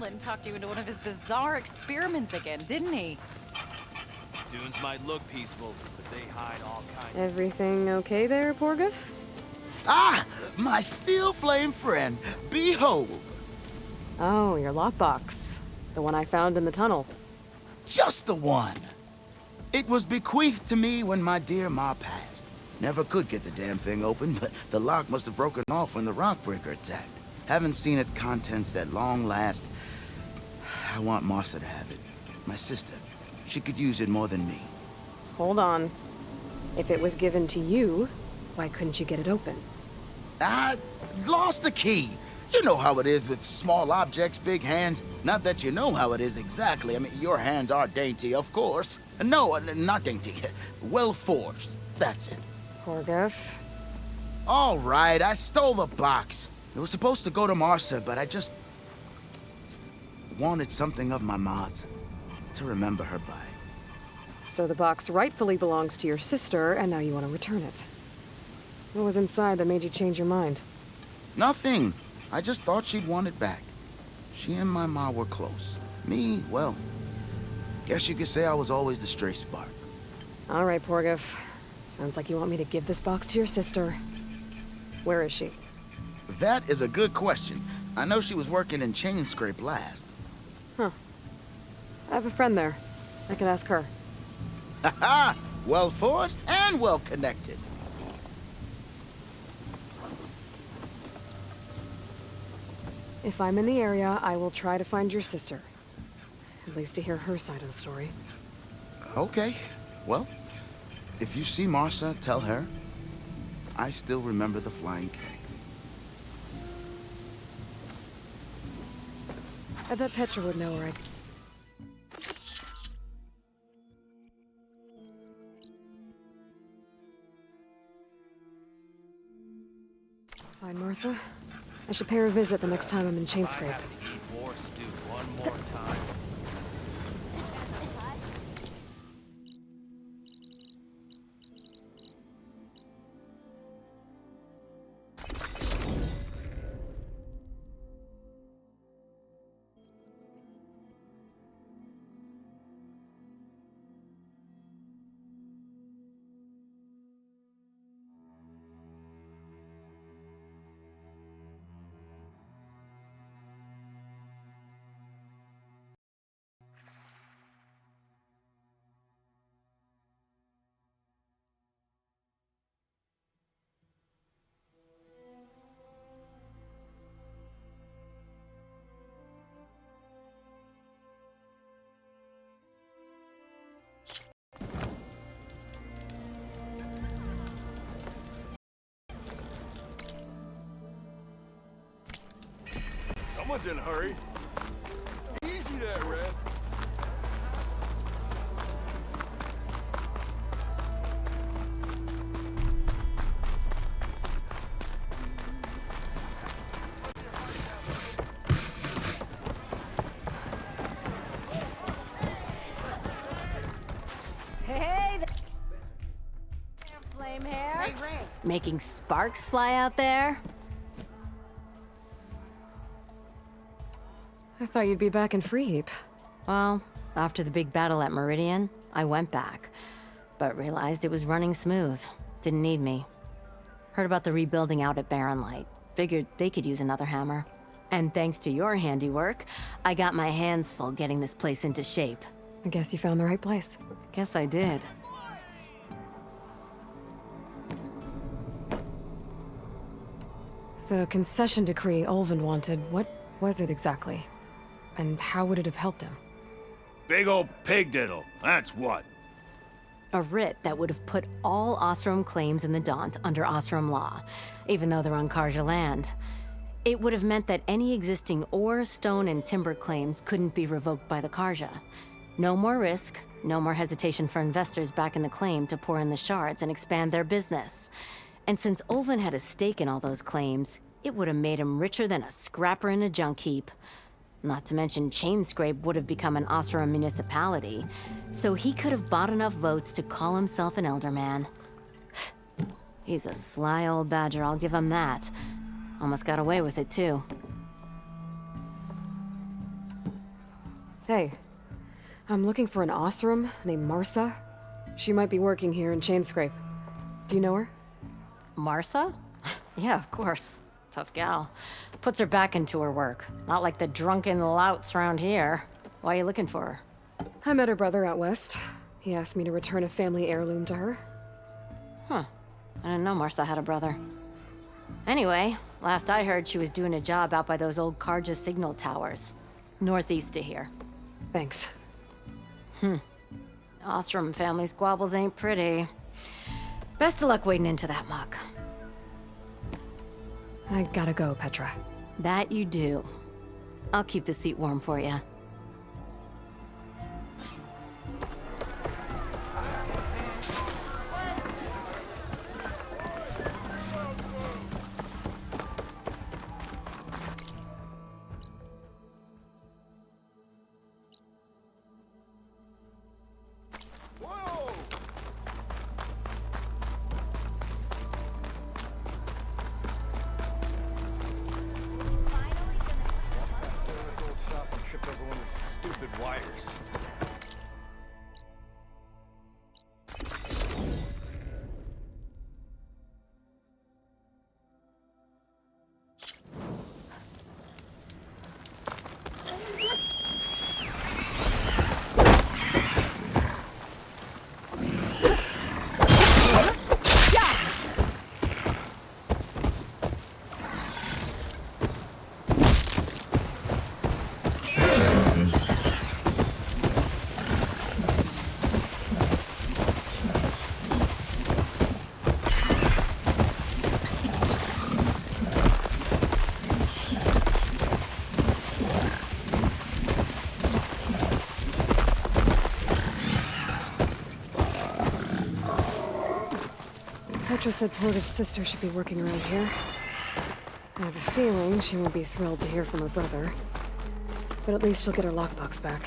Hamlin talked you into one of his bizarre experiments again, didn't he? Dunes might look peaceful, but they hide all kinds. Everything okay there, Porgif? Ah! My steel flame friend, behold! Oh, your lockbox. The one I found in the tunnel. Just the one! It was bequeathed to me when my dear ma passed. Never could get the damn thing open, but the lock must have broken off when the rockbreaker attacked. Haven't seen its contents at long last. I want Martha to have it. My sister. She could use it more than me. Hold on. If it was given to you, why couldn't you get it open? I lost the key. You know how it is with small objects, big hands. Not that you know how it is exactly. I mean, your hands are dainty, of course. No, not dainty. Well forged. That's it. Porgif. All right, I stole the box. It was supposed to go to Martha, but I just wanted something of my ma's to remember her by. So the box rightfully belongs to your sister, and now you want to return it. What was inside that made you change your mind? Nothing. I just thought she'd want it back. She and my ma were close. Me, well, guess you could say I was always the stray spark. All right, Porgif. Sounds like you want me to give this box to your sister. Where is she? That is a good question. I know she was working in Chain Scrape last. Huh. I have a friend there. I could ask her. Ha-ha! Well forged and well connected. If I'm in the area, I will try to find your sister. At least to hear her side of the story. Okay. Well, if you see Martha, tell her I still remember the flying keg. I bet Petra would know where I... Fine, Martha. I should pay her a visit the next time I'm in Chain Scrape. More stew one more time. Someone's in a hurry. Easy there, Red. Hey, flame hair. Hey, Red. Making sparks fly out there? I thought you'd be back in Freeheap. Well, after the big battle at Meridian, I went back, but realized it was running smooth. Didn't need me. Heard about the rebuilding out at Barren Light. Figured they could use another hammer. And thanks to your handiwork, I got my hands full getting this place into shape. I guess you found the right place. Guess I did. The concession decree Ulvin wanted, what was it exactly? And how would it have helped him? Big old pig diddle, that's what. A writ that would have put all Osram claims in the Daunt under Osram law, even though they're on Karja land. It would have meant that any existing ore, stone, and timber claims couldn't be revoked by the Karja. No more risk, no more hesitation for investors back in the claim to pour in the shards and expand their business. And since Ulvin had a stake in all those claims, it would have made him richer than a scrapper in a junk heap. Not to mention Chain Scrape would have become an Osram municipality, so he could have bought enough votes to call himself an elderman. He's a sly old badger, I'll give him that. Almost got away with it, too. Hey, I'm looking for an Osram named Marsa. She might be working here in Chainscrape. Do you know her? Marsa? Yeah, of course. Tough gal. Puts her back into her work. Not like the drunken louts around here. Why are you looking for her? I met her brother out west. He asked me to return a family heirloom to her. Huh. I didn't know Marsa had a brother. Anyway, last I heard she was doing a job out by those old Karja signal towers. Northeast of here. Thanks. Ostrom family squabbles ain't pretty. Best of luck wading into that muck. I gotta go, Petra. That you do. I'll keep the seat warm for you. Petra said Portive's sister should be working around here. I have a feeling she won't be thrilled to hear from her brother. But at least she'll get her lockbox back.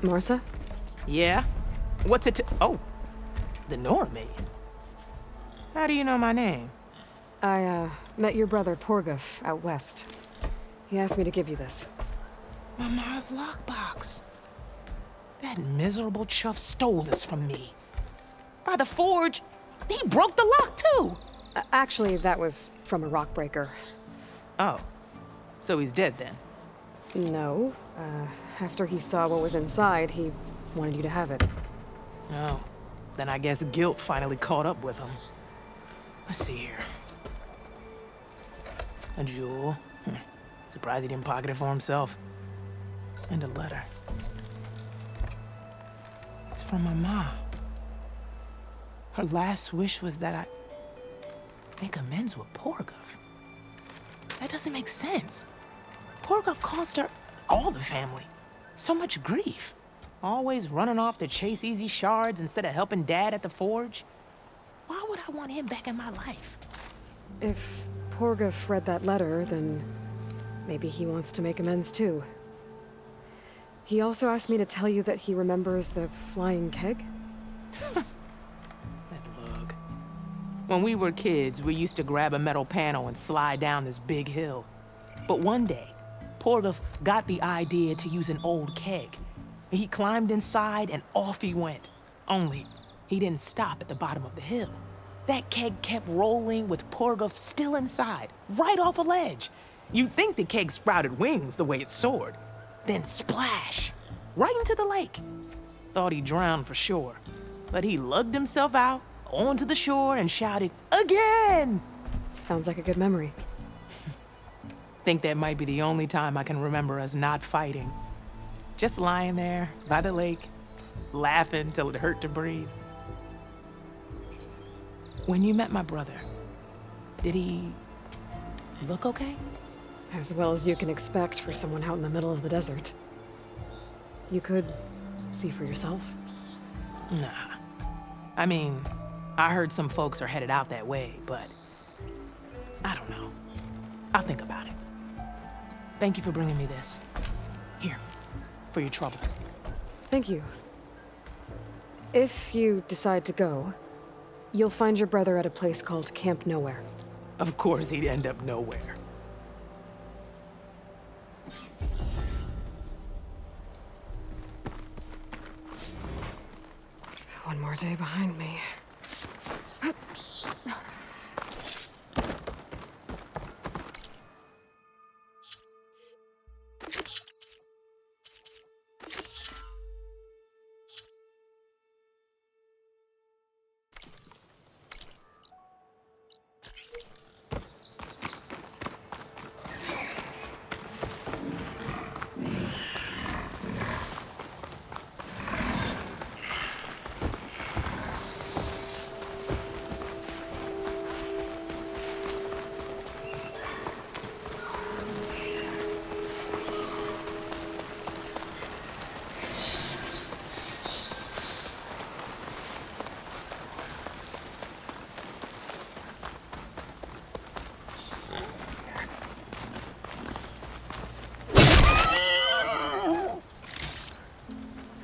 Marsa? Yeah? What's it to— oh, the Nora maid. How do you know my name? I, met your brother Porguf out west. He asked me to give you this. My ma's lockbox. That miserable chuff stole this from me. By the forge, he broke the lock too. Actually, that was from a rock breaker. Oh, so he's dead then? No. After he saw what was inside, he wanted you to have it. Oh, then I guess guilt finally caught up with him. Let's see here. A jewel. Surprised he didn't pocket it for himself. And a letter. It's from my mom. Her last wish was that I make amends with Porguf. That doesn't make sense. Porguf caused her, all the family, so much grief. Always running off to chase easy shards instead of helping Dad at the forge. Why would I want him back in my life? If Porguf read that letter, then maybe he wants to make amends too. He also asked me to tell you that he remembers the flying keg. That lug. When we were kids, we used to grab a metal panel and slide down this big hill. But one day, Porguf got the idea to use an old keg. He climbed inside and off he went. Only, he didn't stop at the bottom of the hill. That keg kept rolling with Porguf still inside, right off a ledge. You'd think the keg sprouted wings the way it soared. Then splash, right into the lake. Thought he drowned for sure, but he lugged himself out onto the shore and shouted, "Again!" Sounds like a good memory. Think that might be the only time I can remember us not fighting. Just lying there by the lake, laughing till it hurt to breathe. When you met my brother, did he look okay? As well as you can expect for someone out in the middle of the desert. You could see for yourself. Nah. I mean, I heard some folks are headed out that way, but I don't know. I'll think about it. Thank you for bringing me this. Here, for your troubles. Thank you. If you decide to go, you'll find your brother at a place called Camp Nowhere. Of course, he'd end up nowhere. One more day behind me.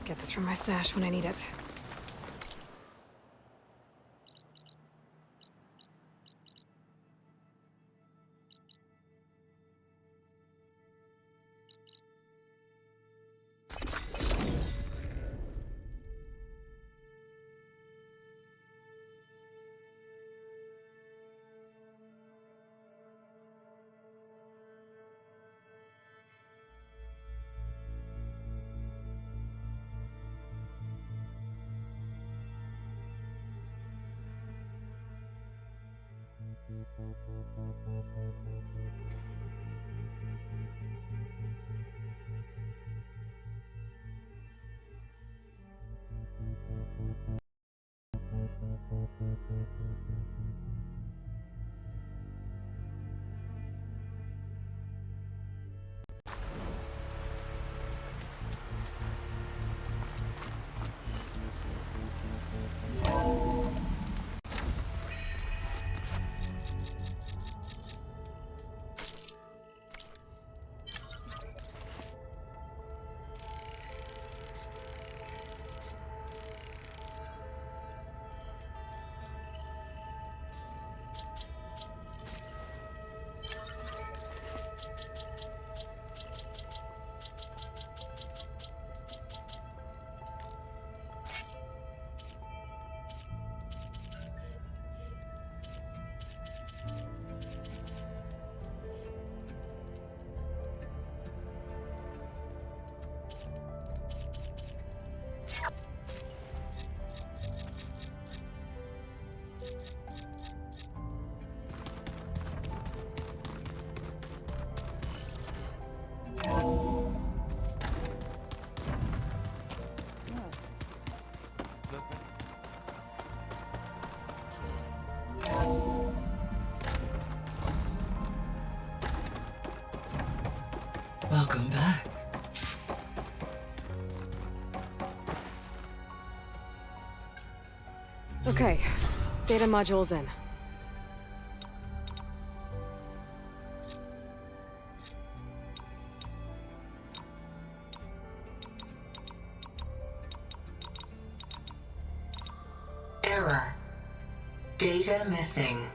Get this from my stash when I need it. Welcome back. Okay, data module's in. Error. Data missing.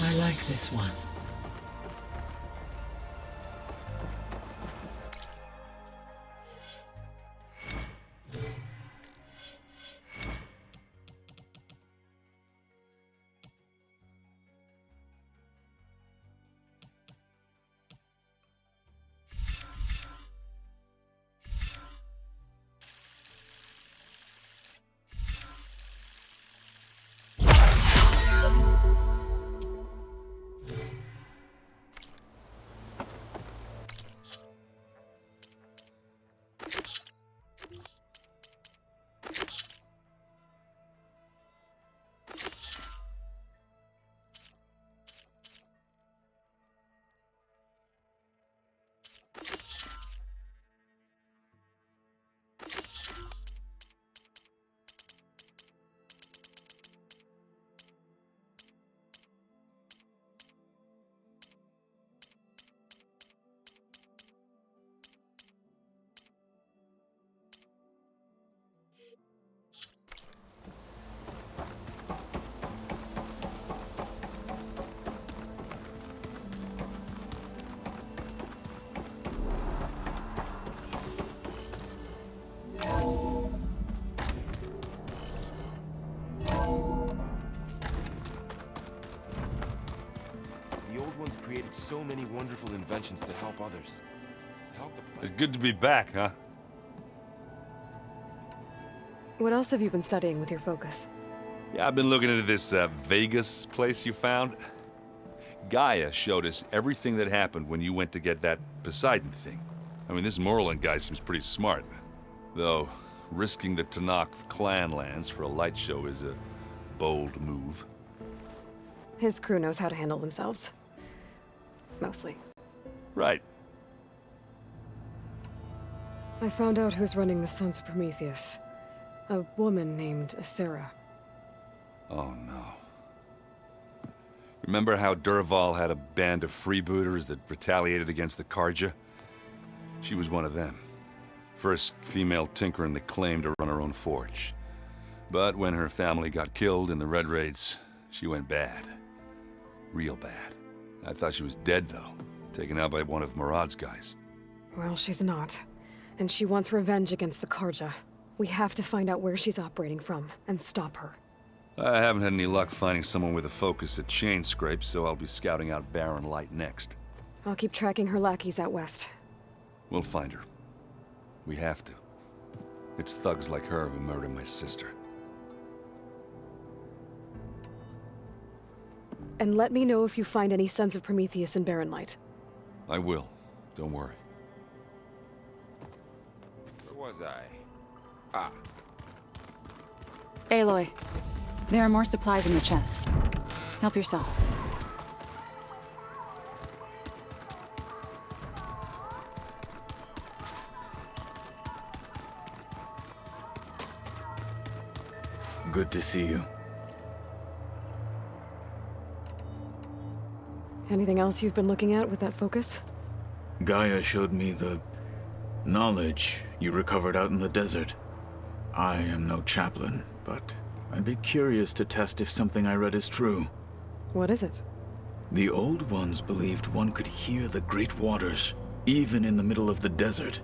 I like this one. one's created so many wonderful inventions to help others. To help the planet. It's good to be back, huh? What else have you been studying with your focus? Yeah, I've been looking into this Vegas place you found. Gaia showed us everything that happened when you went to get that Poseidon thing. I mean, this Merlin guy seems pretty smart. Though, risking the Tenakth clan lands for a light show is a bold move. His crew knows how to handle themselves. Mostly. Right. I found out who's running the Sons of Prometheus. A woman named Sarah. Oh no. Remember how Durval had a band of freebooters that retaliated against the Karja? She was one of them. First female tinker in the claim to run her own forge. But when her family got killed in the Red Raids, she went bad. Real bad. I thought she was dead, though. Taken out by one of Murad's guys. Well, she's not. And she wants revenge against the Karja. We have to find out where she's operating from, and stop her. I haven't had any luck finding someone with a focus at chain scrapes, so I'll be scouting out Barren Light next. I'll keep tracking her lackeys out west. We'll find her. We have to. It's thugs like her who murdered my sister. And let me know if you find any Sons of Prometheus in Barren Light. I will. Don't worry. Where was I? Ah. Aloy, there are more supplies in the chest. Help yourself. Good to see you. Anything else you've been looking at with that focus? Gaia showed me the knowledge you recovered out in the desert. I am no chaplain, but I'd be curious to test if something I read is true. What is it? The old ones believed one could hear the great waters, even in the middle of the desert,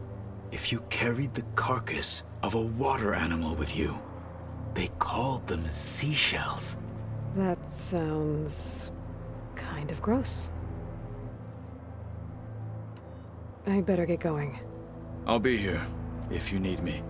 if you carried the carcass of a water animal with you. They called them seashells. That sounds kind of gross. I better get going. I'll be here if you need me.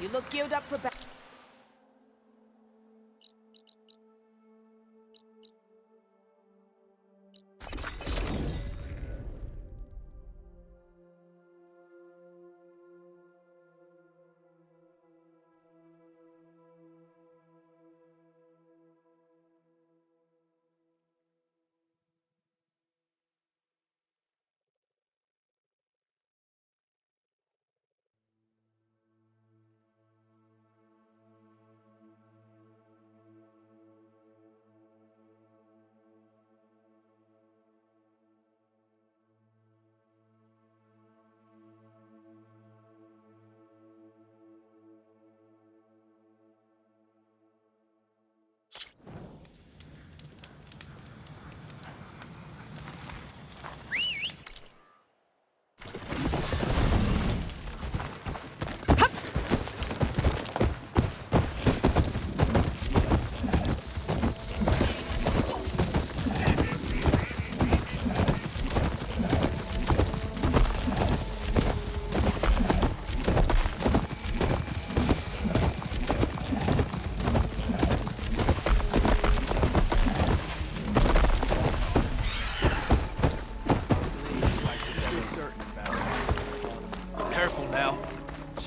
You look geared up for battle.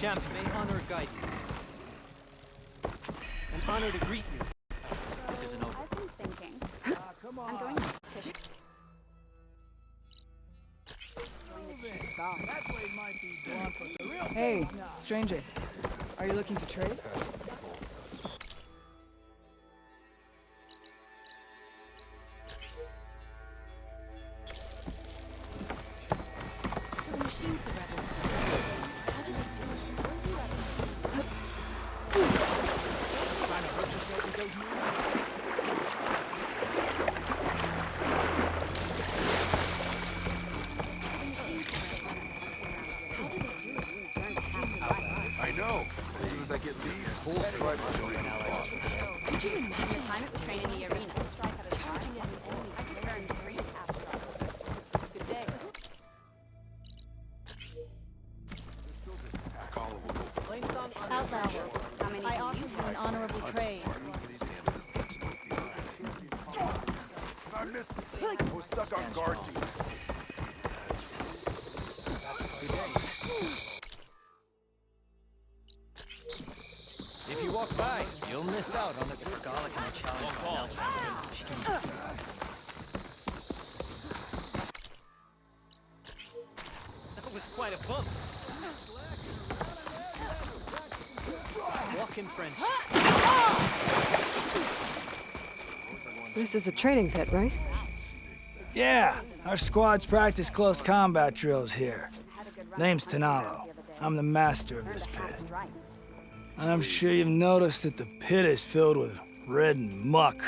Captain, may honor guide you. An honor to greet you. This isn't over. I've been thinking. Come on. I'm going to tissue. That blade might be blunt, but the real Hey, thing- stranger. Are you looking to trade? So the machines the rebels built, how do they do it? Trying to hurt yourself with those I know. As soon as I get these, whole stripes are going out. Could you imagine the time it would train in the arena? Strike at a time. I could burn 3 half-stars. Good day. Outlander, How many I do offer you you an honorable trade. I missed it. I was stuck on guard duty. If you walk by, you'll miss out on the good garlic and the challenge. That was quite a bump. Walk in French. This is a training pit, right? Yeah, our squads practice close combat drills here. Name's Tanalo. I'm the master of this pit. And I'm sure you've noticed that the pit is filled with red and muck.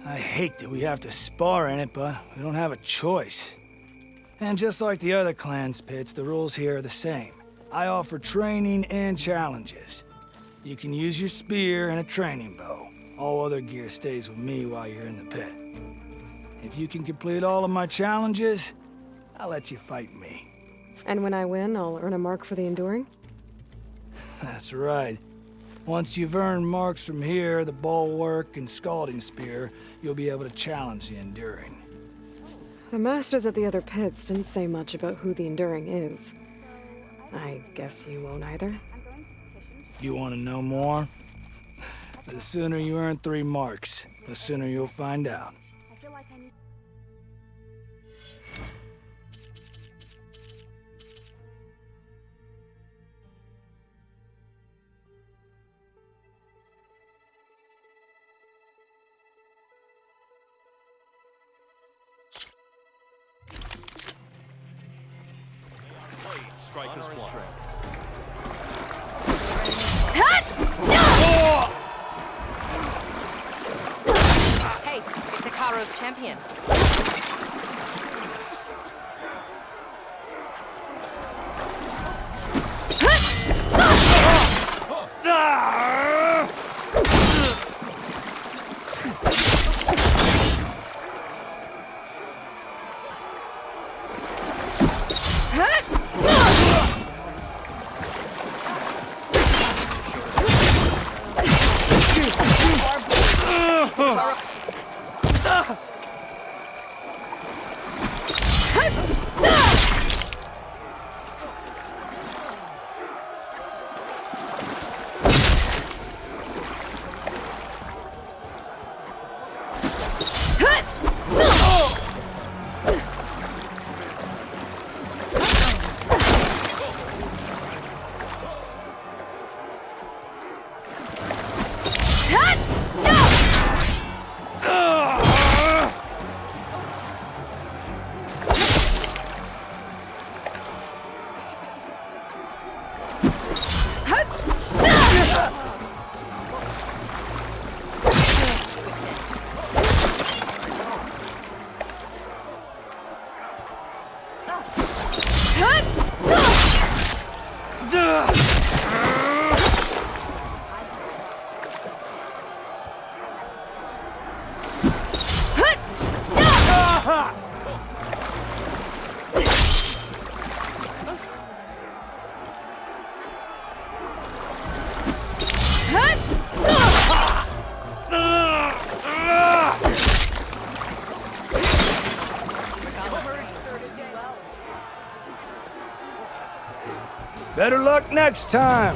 I hate that we have to spar in it, but we don't have a choice. And just like the other clan's pits, the rules here are the same. I offer training and challenges. You can use your spear and a training bow. All other gear stays with me while you're in the pit. If you can complete all of my challenges, I'll let you fight me. And when I win, I'll earn a mark for the enduring? That's right. Once you've earned marks from here, the bulwark and scalding spear, you'll be able to challenge the enduring. The masters at the other pits didn't say much about who the enduring is. I guess you won't either. You want to know more? The sooner you earn 3 marks, the sooner you'll find out. I feel like I need... Strikers one. Hey, it's Ikaro's champion. Better luck next time!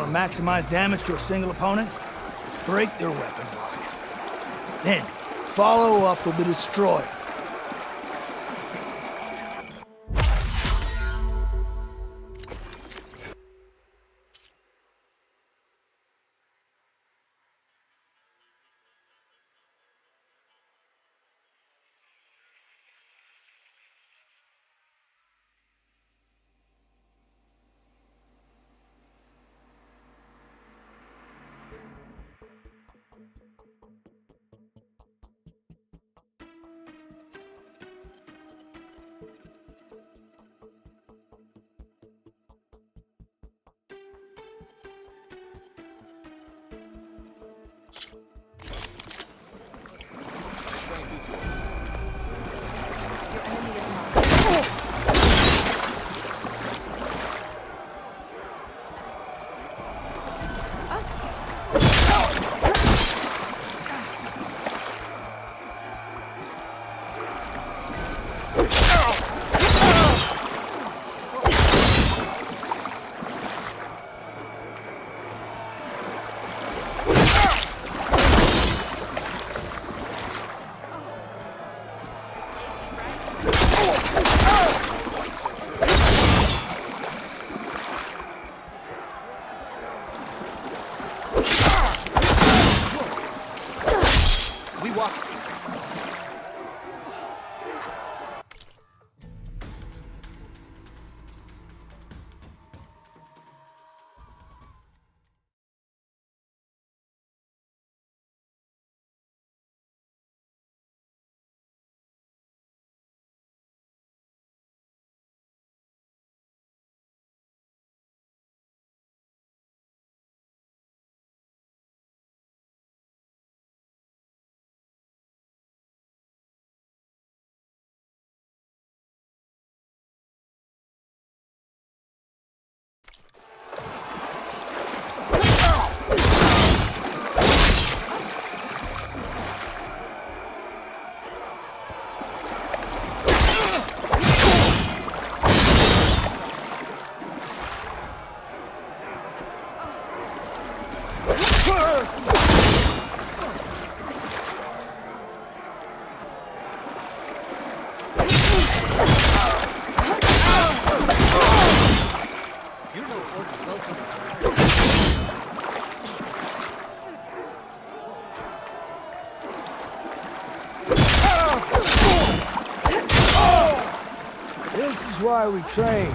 Maximize damage to a single opponent, break their weapon block. Then, follow up with the destroyer. This is why we train.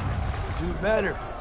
Do better.